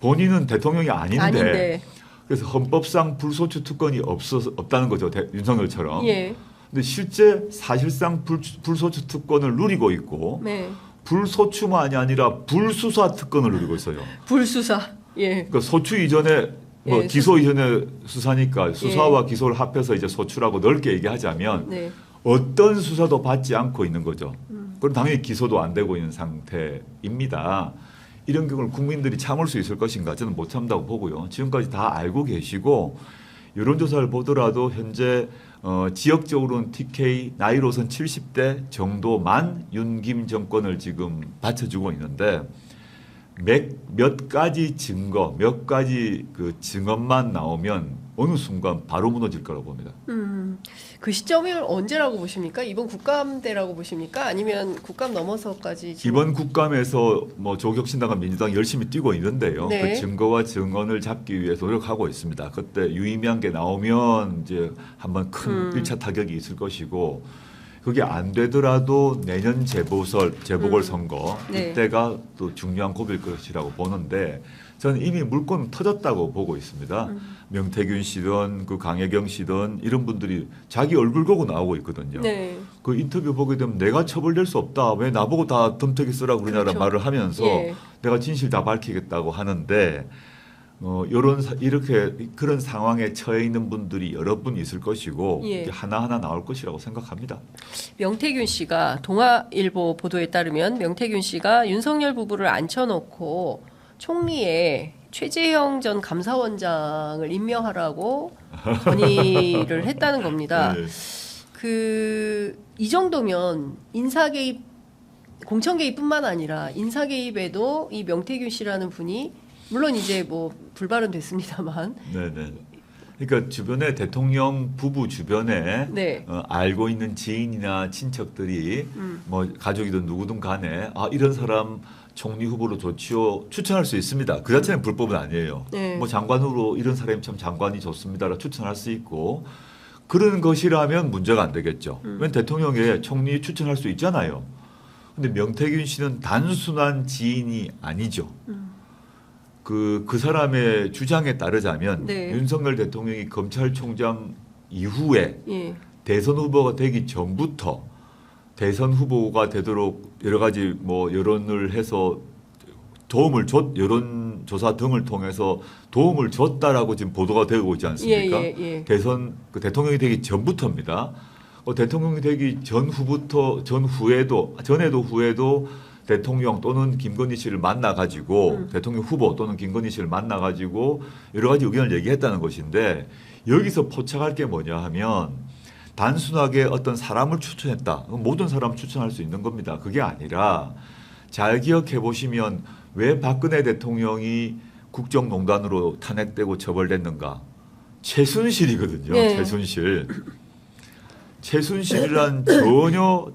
본인은 대통령이 아닌데. 그래서 헌법상 불소추 특권이 없다는 거죠. 윤석열처럼. 예. 근데 실제 사실상 불소추 특권을 누리고 있고 네. 불소추만이 아니라 불수사 특권을 누리고 있어요. 불수사. 예. 그러니까 소추 이전에 뭐 예, 기소 이전에 수사니까 수사와 기소를 합해서 이제 소추라고 넓게 얘기하자면 네. 어떤 수사도 받지 않고 있는 거죠. 그럼 당연히 기소도 안 되고 있는 상태입니다. 이런 경우를 국민들이 참을 수 있을 것인가 저는 못 참다고 보고요. 지금까지 다 알고 계시고 여론조사를 보더라도 현재 지역적으로는 TK 나이로선 70대 정도만 윤김 정권을 지금 받쳐주고 있는데 몇 가지 증거, 몇 가지 그 증언만 나오면 어느 순간 바로 무너질 거라고 봅니다. 그 시점이 언제라고 보십니까? 이번 국감 때라고 보십니까? 아니면 국감 넘어서까지? 지금? 이번 국감에서 뭐 조국혁신당과 민주당 열심히 뛰고 있는데요. 네. 그 증거와 증언을 잡기 위해 노력하고 있습니다. 그때 유의미한 게 나오면 이제 한번 큰 1차 타격이 있을 것이고 그게 안 되더라도 내년 재보궐선거 네. 이때가 또 중요한 고비일 것이라고 보는데 저는 이미 물건 터졌다고 보고 있습니다. 명태균 씨든 그 강혜경 씨든 이런 분들이 자기 얼굴 보고 나오고 있거든요. 네. 그 인터뷰 보게 되면 내가 처벌될 수 없다. 왜 나보고 다 덤태기 쓰라고 그러냐라는 그렇죠. 말을 하면서 예. 내가 진실 다 밝히겠다고 하는데 이렇게 그런 상황에 처해 있는 분들이 여러 분 있을 것이고 예. 하나하나 나올 것이라고 생각합니다. 명태균 씨가 동아일보 보도에 따르면 명태균 씨가 윤석열 부부를 앉혀놓고 총리에 최재형 전 감사원장을 임명하라고 건의를 했다는 겁니다. 네. 이 정도면 인사 개입, 공천 개입뿐만 아니라 인사 개입에도 이 명태균 씨라는 분이 물론 이제 뭐 불발은 됐습니다만. 네네. 그러니까 주변에 대통령 부부 주변에 네. 알고 있는 지인이나 친척들이 뭐 가족이든 누구든 간에 이런 사람 총리 후보로 좋지요 추천할 수 있습니다. 그 자체는 불법은 아니에요. 네. 뭐 장관으로 이런 사람이 참 장관이 좋습니다라 추천할 수 있고 그런 것이라면 문제가 안 되겠죠. 왜냐면 대통령에 총리 추천할 수 있잖아요. 근데 명태균 씨는 단순한 지인이 아니죠. 그 사람의 주장에 따르자면 네. 윤석열 대통령이 검찰총장 이후에 예. 대선 후보가 되기 전부터 대선 후보가 되도록 여러 가지 뭐 여론을 해서 여론조사 등을 통해서 도움을 줬다라고 지금 보도가 되고 있지 않습니까? 예. 대선 대통령이 되기 전부터입니다. 대통령이 되기 전후에도 대통령 또는 김건희 씨를 만나가지고 대통령 후보 또는 김건희 씨를 만나가지고 여러 가지 의견을 얘기했다는 것인데 여기서 포착할 게 뭐냐 하면 단순하게 어떤 사람을 추천했다. 모든 사람 추천할 수 있는 겁니다. 그게 아니라 잘 기억해 보시면 왜 박근혜 대통령이 국정농단으로 탄핵되고 처벌됐는가? 최순실이거든요. 네. 최순실이란 전혀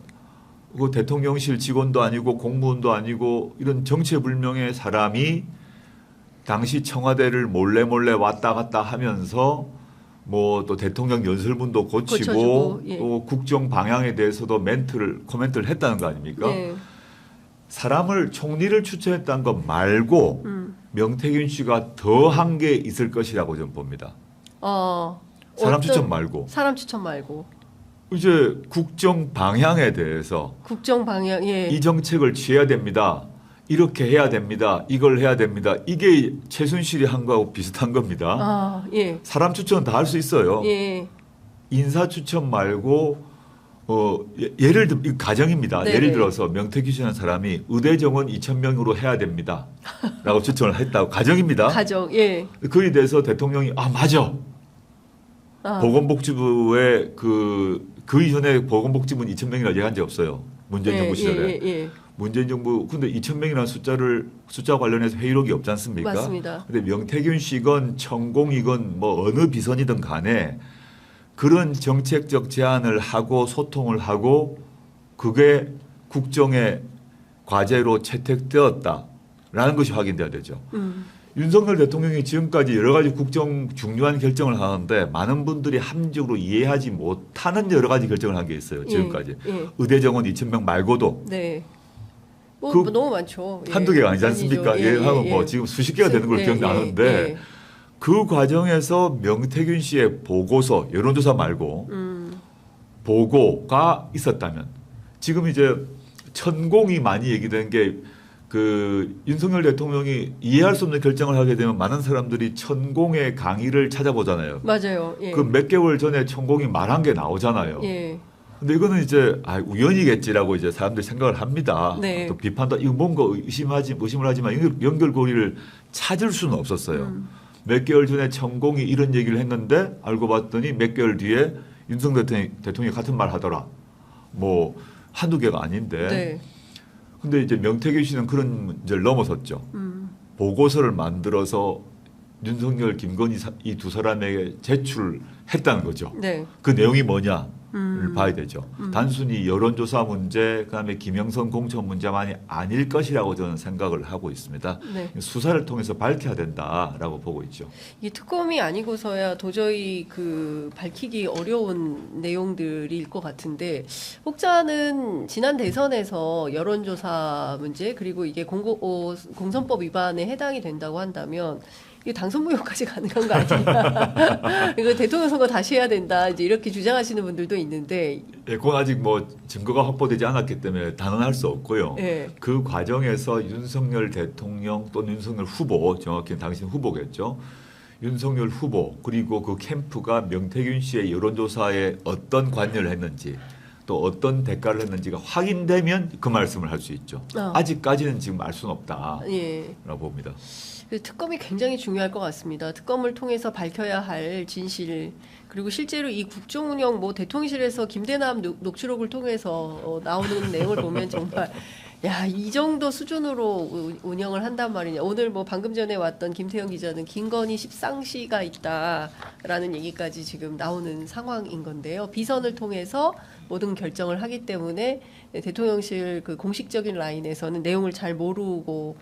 그 대통령실 직원도 아니고 공무원도 아니고 이런 정체불명의 사람이 당시 청와대를 몰래 왔다 갔다 하면서 뭐 또 대통령 연설문도 고치고 예. 또 국정 방향에 대해서도 코멘트를 했다는 거 아닙니까? 네. 사람을 총리를 추천했다는 것 말고 명태균 씨가 더 한 게 있을 것이라고 저는 봅니다. 사람 추천 말고. 사람 추천 말고. 이제 국정 방향에 대해서 국정 방향, 예. 이 정책을 취해야 됩니다. 이렇게 해야 됩니다. 이걸 해야 됩니다. 이게 최순실이 한 거하고 비슷한 겁니다. 예. 사람 추천은 다 할 수 있어요. 예. 인사 추천 말고 예를 들어 가정입니다. 네네. 예를 들어서 명태균 씨라는 사람이 의대 정원 2,000명으로 해야 됩니다. 라고 추천을 했다고 가정입니다. 가정, 예. 그에 대해서 대통령이 맞아. 보건복지부에 그 이전에 보건복지부는 2,000명이라 얘기한 적 없어요. 문재인 정부 시절에. 예. 문재인 정부 근데 2,000명이라는 숫자 관련해서 회의록이 없지 않습니까? 맞습니다. 근데 명태균 씨건 천공이건 뭐 어느 비선이든 간에 그런 정책적 제안을 하고 소통을 하고 그게 국정의 과제로 채택되었다라는 것이 확인돼야 되죠. 윤석열 대통령이 지금까지 여러 가지 국정 중요한 결정을 하는데 많은 분들이 합리적으로 이해하지 못하는 여러 가지 결정을 한 게 있어요. 지금까지. 예. 의대 정원 2,000명 말고도. 네. 뭐 그 너무 많죠. 한두 개가 아니지 않습니까? 하면 뭐 지금 수십 개가 되는 걸 기억나는데 그 과정에서 명태균 씨의 보고서 여론조사 말고 보고가 있었다면 지금 이제 천공이 많이 얘기된 게 그 윤석열 대통령이 이해할 수 없는 결정을 하게 되면 많은 사람들이 천공의 강의를 찾아보잖아요. 맞아요. 예. 그 몇 개월 전에 천공이 말한 게 나오잖아요. 예. 근데 이거는 이제 우연이겠지라고 이제 사람들이 생각을 합니다. 네. 또 비판도 이거 뭔가 의심을 하지만 연결고리를 찾을 수는 없었어요. 몇 개월 전에 천공이 이런 얘기를 했는데 알고 봤더니 몇 개월 뒤에 윤석열 대통령이 같은 말 하더라. 뭐 한두 개가 아닌데. 네. 근데 이제 명태균 씨는 그런 문제를 넘어섰죠. 보고서를 만들어서 윤석열, 김건희 이 두 사람에게 제출했다는 거죠. 네. 그 내용이 뭐냐를 봐야 되죠. 단순히 여론조사 문제, 그다음에 김영선 공천 문제만이 아닐 것이라고 저는 생각을 하고 있습니다. 네. 수사를 통해서 밝혀야 된다라고 보고 있죠. 이 특검이 아니고서야 도저히 그 밝히기 어려운 내용들일 것 같은데 혹자는 지난 대선에서 여론조사 문제 그리고 이게 공선법 위반에 해당이 된다고 한다면 이게 당선 무효까지 가능한 거 아니냐? 이거 대통령 선거 다시 해야 된다. 이제 이렇게 주장하시는 분들도 있는데. 예, 그건 아직 뭐 증거가 확보되지 않았기 때문에 단언할 수 없고요. 예. 그 과정에서 윤석열 대통령 또는 윤석열 후보, 정확히 당신 후보겠죠. 윤석열 후보 그리고 그 캠프가 명태균 씨의 여론조사에 어떤 관여를 했는지 또 어떤 대가를 했는지가 확인되면 그 말씀을 할 수 있죠. 아직까지는 지금 알 수는 없다라고 예. 봅니다. 특검이 굉장히 중요할 것 같습니다. 특검을 통해서 밝혀야 할 진실, 그리고 실제로 이 국정운영 뭐 대통령실에서 김대남 녹취록을 통해서 나오는 내용을 보면 정말 야, 이 정도 수준으로 운영을 한단 말이냐. 오늘 뭐 방금 전에 왔던 김태형 기자는 김건희 십상시가 있다라는 얘기까지 지금 나오는 상황인 건데요. 비선을 통해서 모든 결정을 하기 때문에 대통령실 그 공식적인 라인에서는 내용을 잘 모르고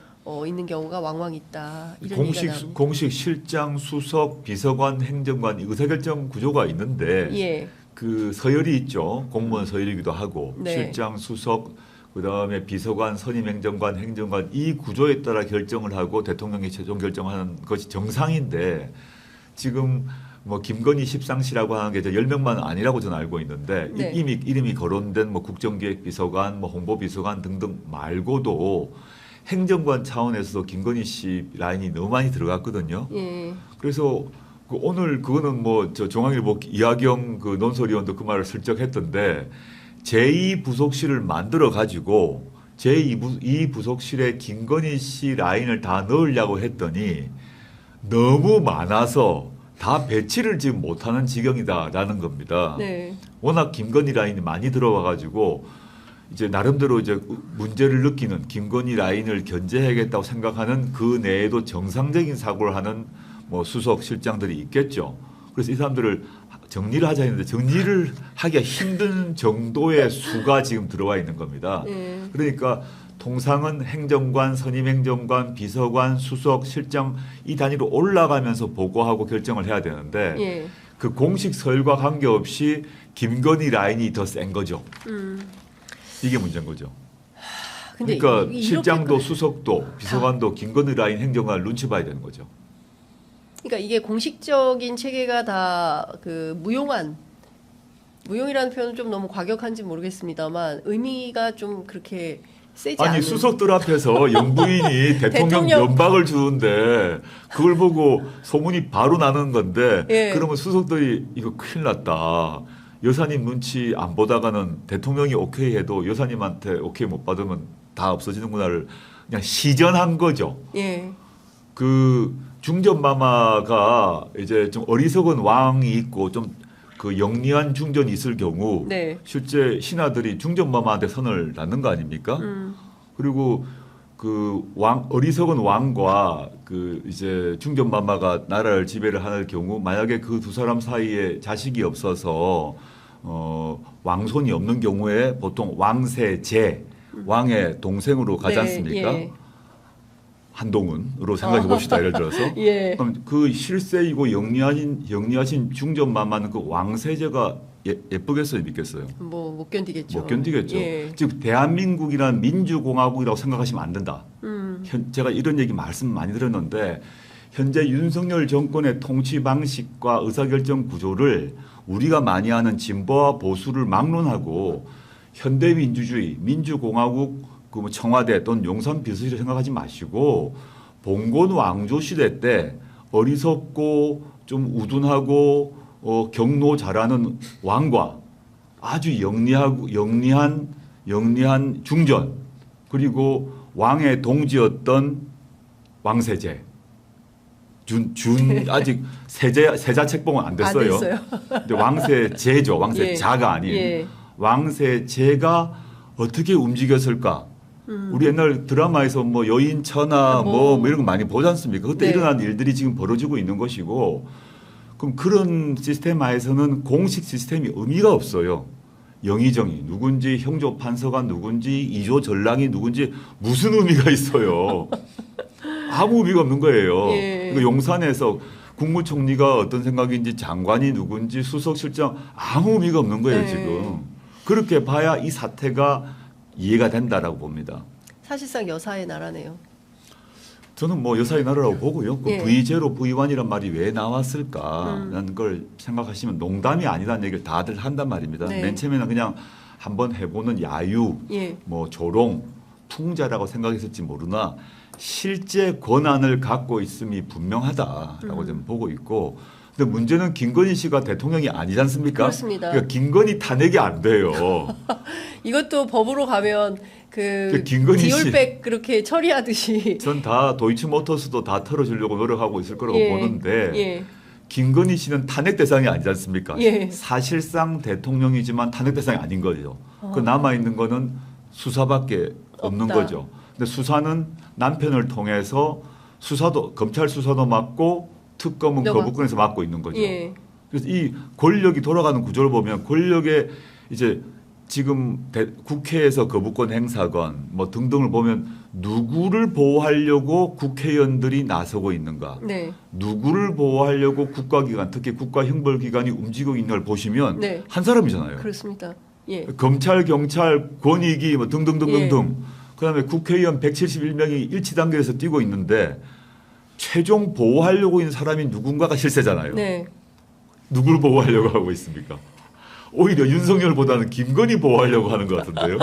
있는 경우가 왕왕 있다. 이런 얘기가 나옵니다. 공식 실장, 수석, 비서관, 행정관 의사결정 구조가 있는데 예. 그 서열이 있죠. 공무원 서열이기도 하고 네. 실장, 수석, 그다음에 비서관, 선임행정관, 행정관 이 구조에 따라 결정을 하고 대통령이 최종 결정하는 것이 정상인데 지금 뭐 김건희 십상시라고 하는 게 10명만 아니라고 저는 알고 있는데 네. 이미 이름이 거론된 뭐 국정기획비서관, 뭐 홍보비서관 등등 말고도 행정관 차원에서도 김건희 씨 라인이 너무 많이 들어갔거든요. 예. 그래서 오늘 그거는 뭐 저 중앙일보 이하경 그 논설위원도 그 말을 슬쩍 했던데 제2부속실을 만들어 가지고 제2부속실에 김건희 씨 라인을 다 넣으려고 했더니 너무 많아서 다 배치를 지금 못하는 지경이다라는 겁니다. 네. 워낙 김건희 라인이 많이 들어와 가지고 이제 나름대로 이제 문제를 느끼는 김건희 라인을 견제해야겠다고 생각하는 그 내에도 정상적인 사고를 하는 뭐 수석 실장들이 있겠죠. 그래서 이 사람들을 정리를 하자 했는데 정리를 하기가 힘든 정도의 수가 지금 들어와 있는 겁니다. 그러니까 통상은 행정관, 선임행정관, 비서관, 수석, 실장 이 단위로 올라가면서 보고하고 결정을 해야 되는데 예. 그 공식 서열과 관계없이 김건희 라인이 더 센 거죠. 이게 문제인 거죠. 근데 그러니까 이렇게 실장도 수석도 비서관도 김건희 라인 행정관을 눈치 봐야 되는 거죠. 그러니까 이게 공식적인 체계가 다 그 무용이라는 표현은 좀 너무 과격한지 모르겠습니다만 의미가 좀 그렇게 세지 않은. 아니 수석들 앞에서 영부인이 대통령 면박을 주는데 그걸 보고 소문이 바로 나는 건데 예. 그러면 수석들이 이거 큰일 났다. 여사님 눈치 안 보다가는 대통령이 오케이 해도 여사님한테 오케이 못 받으면 다 없어지는구나를 그냥 시전한 거죠. 예. 그 중전마마가 이제 좀 어리석은 왕이 있고 좀 그 영리한 중전이 있을 경우 네. 실제 신하들이 중전마마한테 선을 낳는 거 아닙니까? 그리고 그 어리석은 왕과 그 이제 중전마마가 나라를 지배를 하는 경우 만약에 그 두 사람 사이에 자식이 없어서 왕손이 없는 경우에 보통 왕세제 왕의 동생으로 가지 네, 않습니까? 예. 한동훈으로 생각해 봅시다. 예를 들어서 예. 그럼 그 실세이고 영리하신 중전마마는 그 왕세제가 예쁘겠어요, 믿겠어요? 뭐 못 견디겠죠. 못 견디겠죠. 예. 즉 대한민국이란 민주공화국이라고 생각하시면 안 된다. 제가 이런 얘기 말씀 많이 들었는데 현재 윤석열 정권의 통치 방식과 의사결정 구조를 우리가 많이 아는 진보와 보수를 막론하고 현대민주주의, 민주공화국 그 청와대 또는 용산 비서실을 생각하지 마시고 봉건 왕조 시대 때 어리석고 좀 우둔하고 경로 잘하는 왕과 아주 영리한 중전 그리고 왕의 동지였던 왕세제 아직 세자 책봉은 안 됐어요. 안 됐어요. 근데 왕세제죠. 왕세자가 예. 아닌 예. 왕세제가 어떻게 움직였을까? 우리 옛날 드라마에서 뭐 여인천하 뭐 이런 거 많이 보지 않습니까? 그때 네. 일어난 일들이 지금 벌어지고 있는 것이고 그럼 그런 시스템 하에서는 공식 시스템이 의미가 없어요. 영의정이 누군지 형조 판서가 누군지 이조 전랑이 누군지 무슨 의미가 있어요. 아무 의미가 없는 거예요. 예. 그러니까 용산에서 국무총리가 어떤 생각인지 장관이 누군지 수석실장 아무 의미가 없는 거예요. 네. 지금. 그렇게 봐야 이 사태가 이해가 된다라고 봅니다. 사실상 여사의 나라네요. 저는 뭐 여사의 나라라고 보고요. 그 예. V0, V1이란 말이 왜 나왔을까라는 걸 생각하시면 농담이 아니라는 얘기를 다들 한단 말입니다. 네. 맨 처음에는 그냥 한번 해보는 야유, 예. 뭐 조롱, 풍자라고 생각했을지 모르나 실제 권한을 갖고 있음이 분명하다라고 저는 보고 있고 근데 문제는 김건희 씨가 대통령이 아니지 않습니까? 그렇습니다. 그러니까 김건희 탄핵이 안 돼요. 이것도 법으로 가면 그 김건희 씨. 디올백 그렇게 처리하듯이 전 다 도이치모터스도 다 털어주려고 노력하고 있을 거라고 예, 보는데 예. 김건희 씨는 탄핵 대상이 아니지 않습니까? 예. 사실상 대통령이지만 탄핵 대상이 아닌 거죠. 그 남아 있는 거는 수사밖에 없는 없다. 거죠. 근데 수사는 남편을 통해서 수사도 검찰 수사도 맡고 특검은 너가. 거부권에서 맡고 있는 거죠. 예. 그래서 이 권력이 돌아가는 구조를 보면 권력의 이제 지금 국회에서 거부권 행사건 뭐 등등을 보면 누구를 보호하려고 국회의원들이 나서고 있는가, 네. 누구를 보호하려고 국가기관, 특히 국가형벌기관이 움직이고 있는 걸 보시면 네. 한 사람이잖아요. 그렇습니다. 예. 검찰, 경찰, 권익위 뭐 등등등등등. 그다음에 국회의원 171명이 일치 단계에서 뛰고 있는데 최종 보호하려고 있는 사람이 누군가가 실세잖아요. 네. 누구를 보호하려고 하고 있습니까? 오히려 윤석열보다는 김건희 보호하려고 하는 것 같은데요.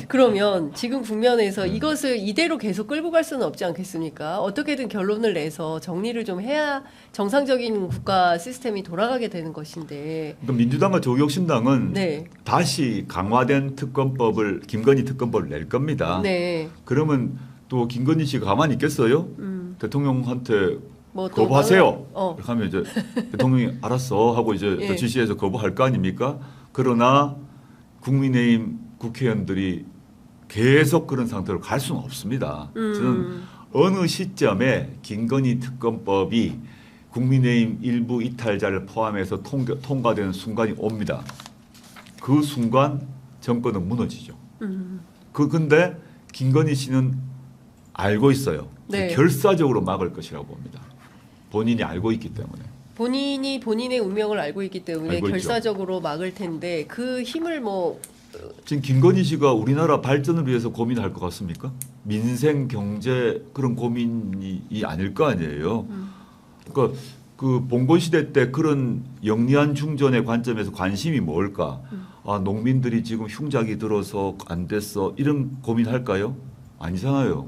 그러면 지금 국면에서 이것을 이대로 계속 끌고 갈 수는 없지 않겠습니까? 어떻게든 결론을 내서 정리를 좀 해야 정상적인 국가 시스템이 돌아가게 되는 것인데. 그러니까 민주당과 조국혁신당은 네. 다시 강화된 특검법을 김건희 특검법을 낼 겁니다. 네. 그러면 또 김건희 씨가 가만히 있겠어요? 대통령한테 뭐 또 거부하세요. 어. 이렇게 하면 이제 대통령이 알았어 하고 이제 예. 또 지시해서 거부할 거 아닙니까? 그러나 국민의힘 국회의원들이 계속 그런 상태로 갈 수는 없습니다. 저는 어느 시점에 김건희 특검법이 국민의힘 일부 이탈자를 포함해서 통과되는 순간이 옵니다. 그 순간 정권은 무너지죠. 근데 김건희 씨는 알고 있어요. 네. 결사적으로 막을 것이라고 봅니다. 본인이 알고 있기 때문에. 본인이 본인의 운명을 알고 있기 때문에 알고 있죠. 결사적으로 막을 텐데 그 힘을 뭐 지금 김건희 씨가 우리나라 발전을 위해서 고민할 것 같습니까? 민생, 경제 그런 고민이 아닐 거 아니에요. 그러니까 그 봉건 시대 때 그런 영리한 중전의 관점에서 관심이 뭘까? 아, 농민들이 지금 흉작이 들어서 안 됐어. 이런 고민할까요? 아니잖아요.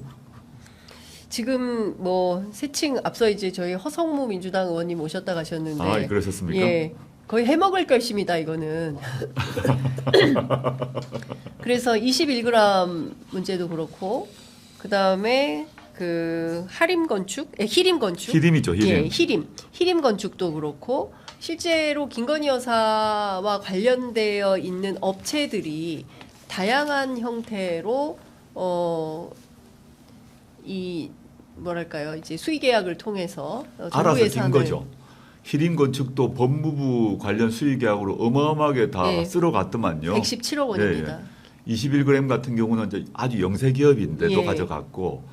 지금 뭐 새칭 앞서 이제 저희 허성무 민주당 의원님 오셨다 가셨는데 아, 그러셨습니까? 예. 거의 해먹을 결심이다 이거는. 그래서 21g 문제도 그렇고 그다음에 그 하림 건축, 히림 건축. 히림이죠, 히림. 예, 히림 건축도 그렇고 실제로 김건희 여사와 관련되어 있는 업체들이 다양한 형태로 이 뭐랄까요 이제 수의 계약을 통해서 알아서 정부 낀 거죠. 히림 건축도 법무부 관련 수의 계약으로 어마어마하게 다 예. 쓸어갔더만요. 117억 원입니다. 21g 같은 경우는 이제 아주 영세 기업인데도 예. 가져갔고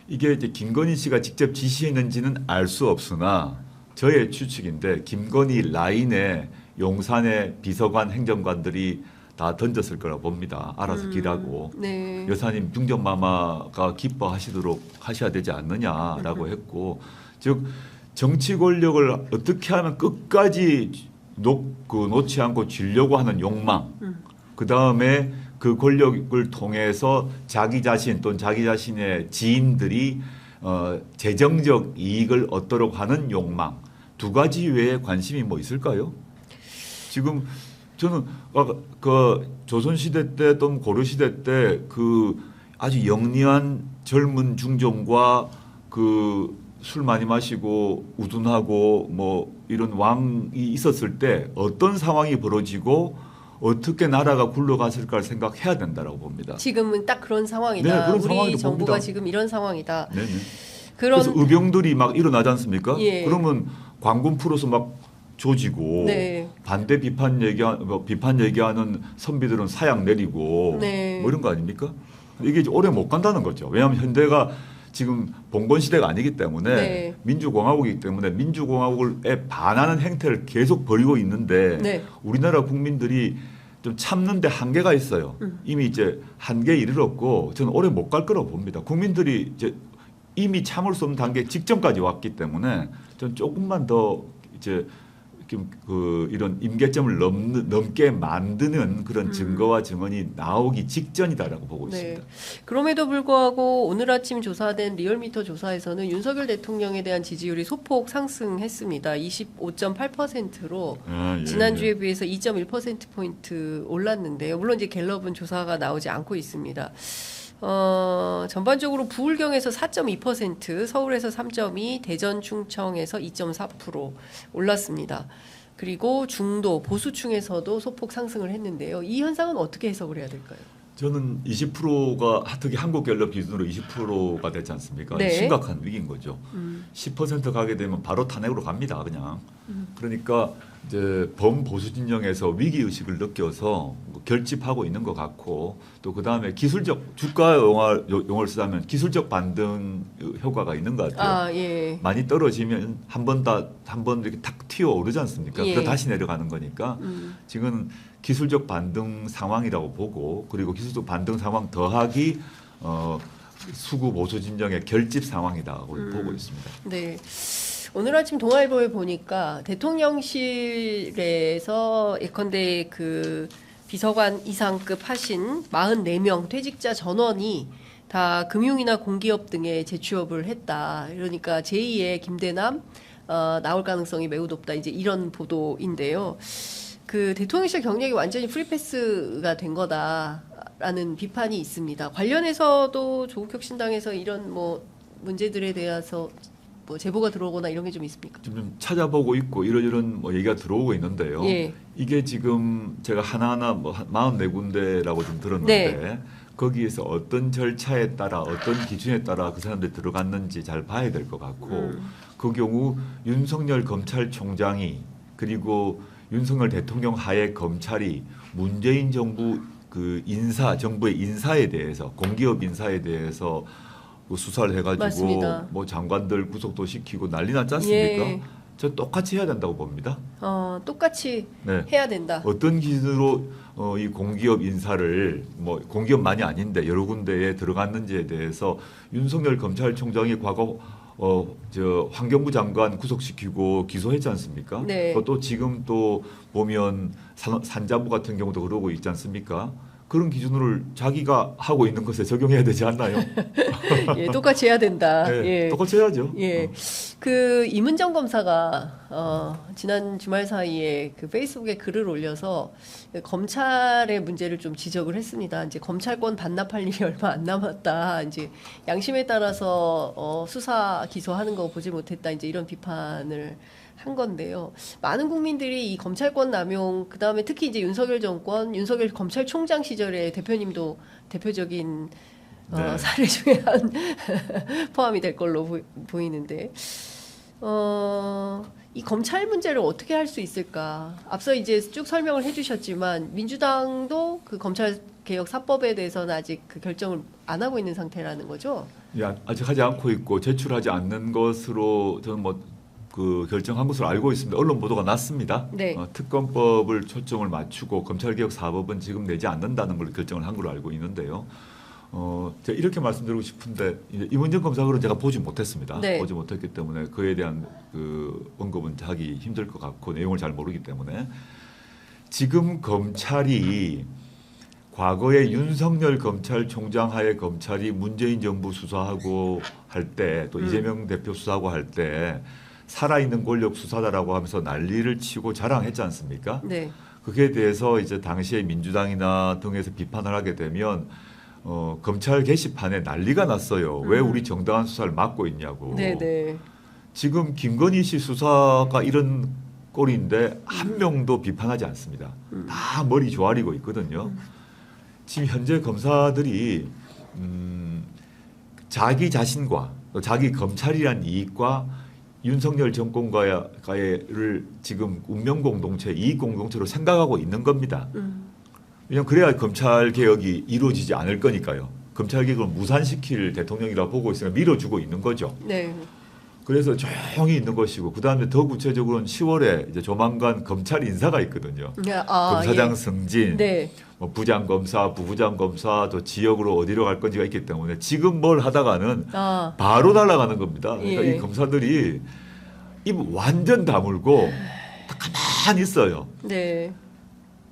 이게 이제 김건희 씨가 직접 지시했는지는 알 수 없으나 저의 추측인데 김건희 라인에 용산의 비서관 행정관들이 다 던졌을 거라 봅니다. 알아서 기라고. 네. 여사님 중전마마가 기뻐하시도록 하셔야 되지 않느냐라고 했고 즉 정치 권력을 어떻게 하면 끝까지 놓지 않고 쥐려고 하는 욕망 그 다음에 그 권력을 통해서 자기 자신 또는 자기 자신의 지인들이 재정적 이익을 얻도록 하는 욕망 두 가지 외에 관심이 뭐 있을까요? 지금 저는 그 조선 시대 때 또는 고려 시대 때 그 아주 영리한 젊은 중종과 그 술 많이 마시고 우둔하고 뭐 이런 왕이 있었을 때 어떤 상황이 벌어지고 어떻게 나라가 굴러갔을까를 생각해야 된다라고 봅니다. 지금은 딱 그런 상황이다. 네, 그런 우리 상황이라고 정부가 봅니다. 지금 이런 상황이다. 네네. 그런 그래서 의병들이 막 일어나지 않습니까? 예. 그러면 광군 풀어서 막 조지고 네. 반대 비판 얘기하는 선비들은 사양 내리고 네. 뭐 이런 거 아닙니까? 이게 이제 오래 못 간다는 거죠. 왜냐하면 현대가 지금 봉건 시대가 아니기 때문에 네. 민주공화국이기 때문에 민주공화국에 반하는 행태를 계속 벌이고 있는데 네. 우리나라 국민들이 좀 참는데 한계가 있어요. 이미 이제 한계에 이르렀고 저는 오래 못 갈 거라고 봅니다. 국민들이 이제 이미 참을 수 없는 단계 직전까지 왔기 때문에 저는 조금만 더 이제 이런 임계점을 넘게 만드는 그런 증거와 증언이 나오기 직전이다라고 보고 네. 있습니다. 그럼에도 불구하고 오늘 아침 조사된 리얼미터 조사에서는 윤석열 대통령에 대한 지지율이 소폭 상승했습니다. 25.8%로 예, 지난주에 비해서 2.1%포인트 올랐는데요. 물론 이제 갤럽은 조사가 나오지 않고 있습니다. 전반적으로 부울경에서 4.2%, 서울에서 3.2%, 대전 충청에서 2.4% 올랐습니다. 그리고 중도 보수층에서도 소폭 상승을 했는데요. 이 현상은 어떻게 해석을 해야 될까요? 저는 20%가 특히 한국갤럽 기준으로 20%가 됐지 않습니까? 네. 심각한 위기인 거죠. 10% 가게 되면 바로 탄핵으로 갑니다. 그냥. 그러니까 이제 범보수 진영에서 위기 의식을 느껴서 결집하고 있는 것 같고 또 그다음에 기술적 주가 용어를 쓰자면 기술적 반등 효과가 있는 것 같아요. 예. 많이 떨어지면 한 번 이렇게 탁 튀어 오르지 않습니까? 예. 그럼 다시 내려가는 거니까 지금 기술적 반등 상황이라고 보고 그리고 기술적 반등 상황 더하기 수구 보수 진영의 결집 상황이라고 보고 있습니다. 네. 오늘 아침 동아일보에 보니까 대통령실에서 예컨대 그 비서관 이상급 하신 44명 퇴직자 전원이 다 금융이나 공기업 등에 재취업을 했다. 그러니까 제2의 김대남 나올 가능성이 매우 높다. 이제 이런 보도인데요. 그 대통령실 경력이 완전히 프리패스가 된 거다라는 비판이 있습니다. 관련해서도 조국혁 신당에서 이런 뭐 문제들에 대해서 뭐 제보가 들어오거나 이런 게 좀 있습니까? 좀 찾아보고 있고 이런 뭐 얘기가 들어오고 있는데요. 예. 이게 지금 제가 하나하나 뭐 44군데라고 좀 들었는데 네. 거기에서 어떤 절차에 따라 어떤 기준에 따라 그 사람들이 들어갔는지 잘 봐야 될 것 같고 그 경우 윤석열 검찰총장이 그리고 윤석열 대통령 하에 검찰이 문재인 정부 그 정부의 인사에 대해서 공기업 인사에 대해서 수사를 해가지고 맞습니다. 뭐 장관들 구속도 시키고 난리 났지 않습니까? 예. 저 똑같이 해야 된다고 봅니다. 똑같이 네. 해야 된다. 어떤 기준으로 이 공기업 인사를 뭐 공기업만이 아닌데 여러 군데에 들어갔는지에 대해서 윤석열 검찰총장이 과거 환경부 장관 구속시키고 기소했지 않습니까? 네. 또 지금 또 보면 산자부 같은 경우도 그러고 있지 않습니까? 그런 기준으로 자기가 하고 있는 것에 적용해야 되지 않나요? 예, 똑같이 해야 된다. 네, 예. 똑같이 해야죠. 예. 그 이문정 검사가 지난 주말 사이에 그 페이스북에 글을 올려서 검찰의 문제를 좀 지적을 했습니다. 이제 검찰권 반납할 일이 얼마 안 남았다. 이제 양심에 따라서 수사 기소하는 거 보지 못했다. 이제 이런 비판을 한 건데요. 많은 국민들이 이 검찰권 남용, 그 다음에 특히 이제 윤석열 정권, 윤석열 검찰총장 시절에 대표님도 대표적인 네. 사례 중에 한 포함이 될 걸로 보이는데, 이 검찰 문제를 어떻게 할 수 있을까? 앞서 이제 쭉 설명을 해주셨지만 민주당도 그 검찰 개혁 4법에 대해서는 아직 그 결정을 안 하고 있는 상태라는 거죠. 예, 아직 하지 않고 있고 제출하지 않는 것으로 저는 뭐 그 결정한 것으로 알고 있습니다. 언론 보도가 났습니다. 네. 특검법을 초점을 맞추고 검찰개혁 4법은 지금 내지 않는다는 걸 결정을 한 걸로 알고 있는데요. 제가 이렇게 말씀드리고 싶은데 이문정 검사를 제가 보지 못했습니다. 네. 보지 못했기 때문에 그에 대한 그 언급은 하기 힘들 것 같고 내용을 잘 모르기 때문에 지금 검찰이 과거에 윤석열 검찰총장 하에 검찰이 문재인 정부 수사하고 할 때 또 이재명 대표 수사하고 할 때 살아있는 권력 수사다라고 하면서 난리를 치고 자랑했지 않습니까? 네. 그게 대해서 이제 당시에 민주당이나 등에서 비판을 하게 되면 검찰 게시판에 난리가 났어요. 왜 우리 정당한 수사를 막고 있냐고. 네네. 지금 김건희 씨 수사가 이런 꼴인데 한 명도 비판하지 않습니다. 다 머리 조아리고 있거든요. 지금 현재 검사들이 자기 자신과 또 자기 검찰이란 이익과 윤석열 정권과를 지금 운명 공동체, 이익 공동체로 생각하고 있는 겁니다. 왜냐하면 그래야 검찰 개혁이 이루어지지 않을 거니까요. 검찰 개혁을 무산시킬 대통령이라고 보고 있으니까 밀어주고 있는 거죠. 네. 그래서 조용히 있는 것이고 그 다음에 더 구체적으로는 10월에 이제 조만간 검찰 인사가 있거든요. 검사장 예. 승진, 네. 뭐 부장 검사, 부부장 검사, 또 지역으로 어디로 갈 건지가 있기 때문에 지금 뭘 하다가는 바로 날아가는 겁니다. 그러니까 예. 이 검사들이 입 완전 다물고 가만히 있어요. 네.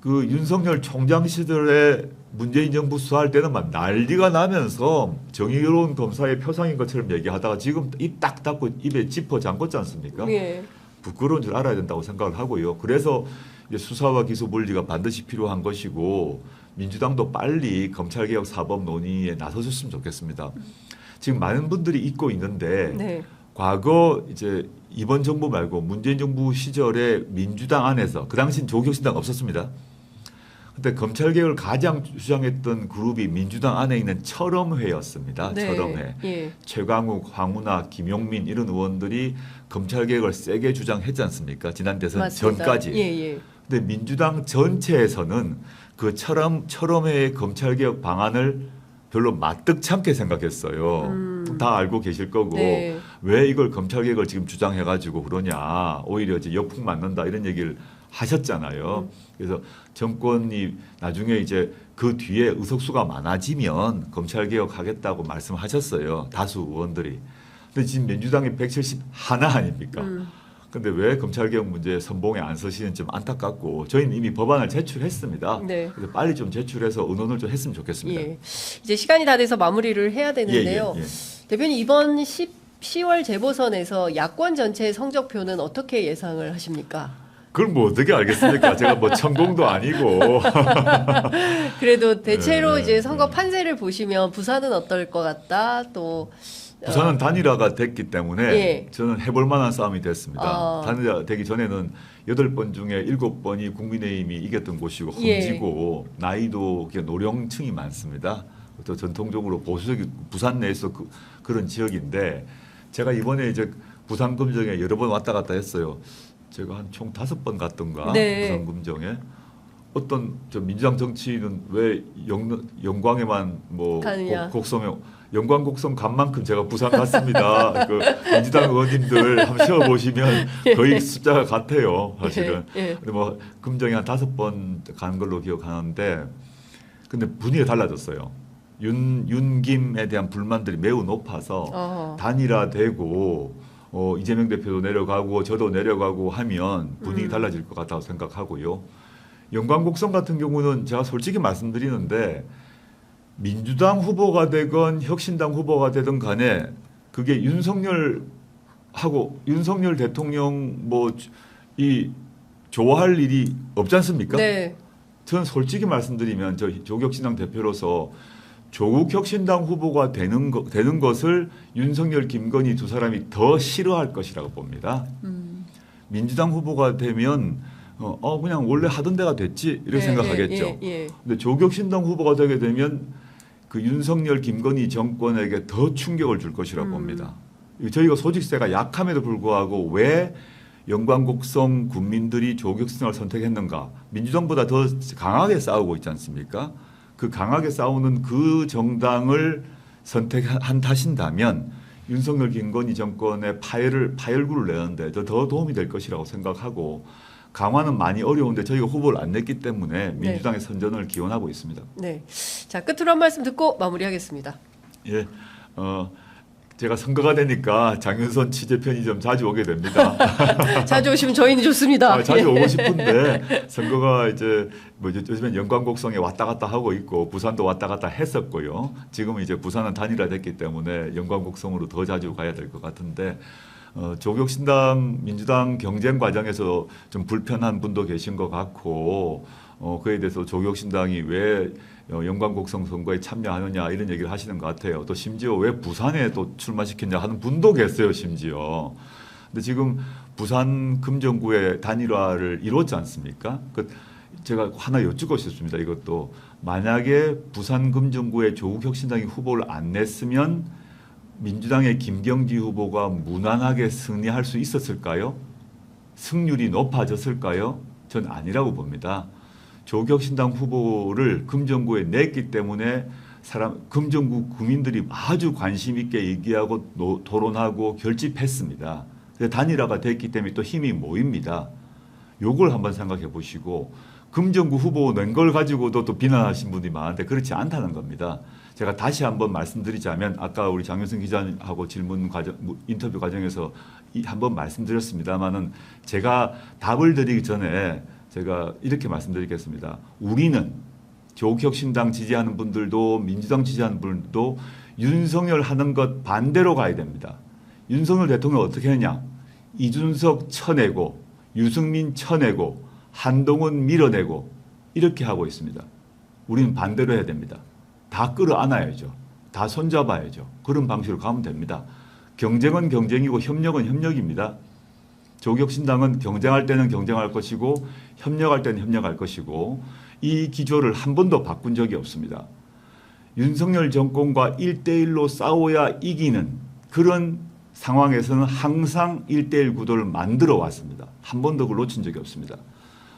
그 윤석열 총장 시절에 문재인 정부 수사할 때는 막 난리가 나면서 정의로운 검사의 표상인 것처럼 얘기하다가 지금 입 딱 닫고 입에 지퍼 잠궜지 않습니까? 예. 부끄러운 줄 알아야 된다고 생각을 하고요. 그래서 이제 수사와 기소 분리가 반드시 필요한 것이고 민주당도 빨리 검찰개혁 사법 논의에 나서줬으면 좋겠습니다. 지금 많은 분들이 잊고 있는데 네. 과거 이제 이번 정부 말고 문재인 정부 시절에 민주당 안에서 그 당시엔 조국혁신당 없었습니다. 근데 검찰개혁을 가장 주장했던 그룹이 민주당 안에 있는 철험회였습니다. 네. 철험회. 예. 최강욱, 황운하, 김용민 이런 의원들이 검찰개혁을 세게 주장했지 않습니까? 지난 대선 맞습니다. 전까지. 예, 예. 근데 민주당 전체에서는 그 철험회의 검찰개혁 방안을 별로 마뜩찮게 생각했어요. 다 알고 계실 거고 네. 왜 이걸 검찰개혁을 지금 주장해가지고 그러냐. 오히려 이제 역풍 맞는다 이런 얘기를 하셨잖아요. 그래서 정권이 나중에 이제 그 뒤에 의석수가 많아지면 검찰개혁하겠다고 말씀하셨어요. 다수 의원들이. 근데 지금 민주당이 171 아닙니까? 근데 왜 검찰개혁 문제에 선봉에 안 서시는지 좀 안타깝고 저희는 이미 법안을 제출했습니다. 네. 그래서 빨리 좀 제출해서 의논을 좀 했으면 좋겠습니다. 예. 이제 시간이 다 돼서 마무리를 해야 되는데요. 예. 대표님 이번 10월 재보선에서 야권 전체의 성적표는 어떻게 예상을 하십니까? 그걸 뭐 어떻게 알겠습니까? 제가 뭐 천공도 아니고. 그래도 대체로 네, 이제 선거 판세를 보시면 부산은 어떨 것 같다. 또 부산은 단일화가 됐기 때문에 예. 저는 해볼 만한 싸움이 됐습니다. 아. 단일화 되기 전에는 8번 중에 7번이 국민의힘이 이겼던 곳이고 험지고 나이도 노령층이 많습니다. 또 전통적으로 보수적인 부산 내에서 그런 지역인데 제가 이번에 이제 부산 금정에 여러 번 왔다 갔다 했어요. 제가 한 총 5번 갔던가 네. 부산 금정에 어떤 저 민주당 정치인은 왜 영광에만 뭐 가느냐. 곡성에 영광 곡성 간 만큼 제가 부산 갔습니다. 그 민주당 의원님들 한번 세워 보시면 거의 숫자가 같아요. 사실은. 예. 근데 뭐 금정에 한 5번 간 걸로 기억하는데 근데 분위기가 달라졌어요. 윤김에 대한 불만들이 매우 높아서 단일화되고 이재명 대표도 내려가고 저도 내려가고 하면 분위기 달라질 것 같다고 생각하고요. 영광곡성 같은 경우는 제가 솔직히 말씀드리는데 민주당 후보가 되건 혁신당 후보가 되든 간에 그게 윤석열 대통령 이 좋아할 일이 없지 않습니까? 네. 저는 솔직히 말씀드리면 저 조국혁신당 대표로서 조국혁신당 후보가 되는 것을 윤석열, 김건희 두 사람이 더 싫어할 것이라고 봅니다. 민주당 후보가 되면 그냥 원래 하던 데가 됐지 이렇게 생각하겠죠. 근데 조국혁신당 후보가 되게 되면 그 윤석열, 김건희 정권에게 더 충격을 줄 것이라고 봅니다. 저희가 소직세가 약함에도 불구하고 왜 영광곡성 국민들이 조국혁신당을 선택했는가? 민주당보다 더 강하게 싸우고 있지 않습니까? 그 강하게 싸우는 그 정당을 선택한 탓인다면 윤석열, 김건희 정권의 파열구를 내는데 더 도움이 될 것이라고 생각하고 강화는 많이 어려운데 저희가 후보를 안 냈기 때문에 민주당의 선전을 기원하고 있습니다. 네. 자, 끝으로 한 말씀 듣고 마무리하겠습니다. 예. 제가 선거가 되니까 장윤선 취재 편의점 자주 오게 됩니다. 자주 오시면 저희는 좋습니다. 자주 오고 싶은데 선거가 이제 요즘엔 영광곡성에 왔다 갔다 하고 있고 부산도 왔다 갔다 했었고요. 지금은 이제 부산은 단일화됐기 때문에 영광곡성으로 더 자주 가야 될 것 같은데 조국혁신당, 민주당 경쟁 과정에서 좀 불편한 분도 계신 것 같고 그에 대해서 조국혁신당이 왜 영광곡성 선거에 참여하느냐 이런 얘기를 하시는 것 같아요. 또 심지어 왜 부산에 또 출마시켰냐 하는 분도 계세요. 심지어. 근데 지금 부산 금정구의 단일화를 이뤘지 않습니까? 제가 하나 여쭙고 싶습니다. 이것도 만약에 부산 금정구에 조국혁신당이 후보를 안 냈으면 민주당의 김경지 후보가 무난하게 승리할 수 있었을까요? 승률이 높아졌을까요? 전 아니라고 봅니다. 조국혁신당 후보를 금정구에 냈기 때문에 금정구 국민들이 아주 관심 있게 얘기하고 토론하고 결집했습니다. 단일화가 됐기 때문에 또 힘이 모입니다. 요걸 한번 생각해 보시고 금정구 후보 낸 걸 가지고도 또 비난하신 분이 많은데 그렇지 않다는 겁니다. 제가 다시 한번 말씀드리자면 아까 우리 장윤선 기자하고 질문 과정, 인터뷰 과정에서 한번 말씀드렸습니다만은 제가 답을 드리기 전에 제가 이렇게 말씀드리겠습니다. 우리는 조국혁신당 지지하는 분들도 민주당 지지하는 분들도 윤석열 하는 것 반대로 가야 됩니다. 윤석열 대통령 어떻게 했냐? 이준석 쳐내고 유승민 쳐내고 한동훈 밀어내고 이렇게 하고 있습니다. 우리는 반대로 해야 됩니다. 다 끌어안아야죠. 다 손잡아야죠. 그런 방식으로 가면 됩니다. 경쟁은 경쟁이고 협력은 협력입니다. 조국혁신당은 경쟁할 때는 경쟁할 것이고 협력할 때는 협력할 것이고 이 기조를 한 번도 바꾼 적이 없습니다. 윤석열 정권과 1대1로 싸워야 이기는 그런 상황에서는 항상 1대1 구도를 만들어 왔습니다. 한 번도 그걸 놓친 적이 없습니다.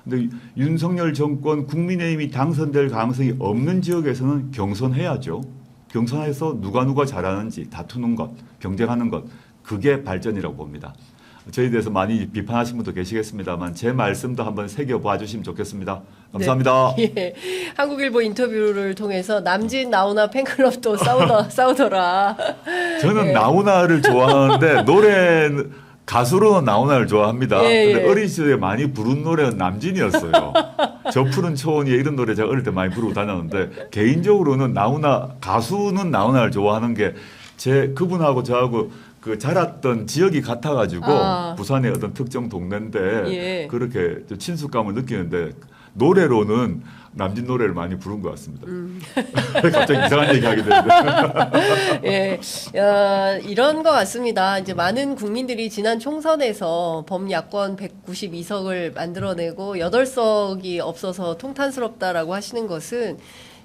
근데 윤석열 정권 국민의힘이 당선될 가능성이 없는 지역에서는 경선해야죠. 경선해서 누가 잘하는지 다투는 것, 경쟁하는 것, 그게 발전이라고 봅니다. 저희에 대해서 많이 비판하신 분도 계시겠습니다만 제 말씀도 한번 새겨봐 주시면 좋겠습니다. 감사합니다. 네. 예. 한국일보 인터뷰를 통해서 남진 나훈아 팬클럽도 싸우더라. 저는 예. 나훈아를 좋아하는데 노래 가수로는 나훈아를 좋아합니다. 예, 근데 예. 어린 시절에 많이 부른 노래는 남진이었어요. 저 푸른 초원 위에 이런 노래 제가 어릴 때 많이 부르고 다녔는데 개인적으로는 가수는 나훈아를 좋아하는 게 그분하고 저하고 그 자랐던 지역이 같아가지고 부산의 어떤 특정 동네인데 예. 그렇게 친숙감을 느끼는데 노래로는 남진 노래를 많이 부른 것 같습니다. 갑자기 이상한 얘기 하게 되는데. 예, 이런 것 같습니다. 이제 많은 국민들이 지난 총선에서 범야권 192석을 만들어내고 8석이 없어서 통탄스럽다라고 하시는 것은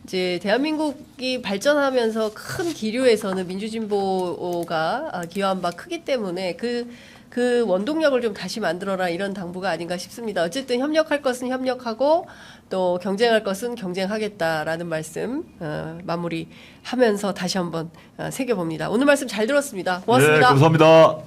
이제 대한민국이 발전하면서 큰 기류에서는 민주진보가 기여한 바 크기 때문에 그 원동력을 좀 다시 만들어라 이런 당부가 아닌가 싶습니다. 어쨌든 협력할 것은 협력하고 또 경쟁할 것은 경쟁하겠다라는 말씀 마무리하면서 다시 한번 새겨봅니다. 오늘 말씀 잘 들었습니다. 고맙습니다. 네, 감사합니다.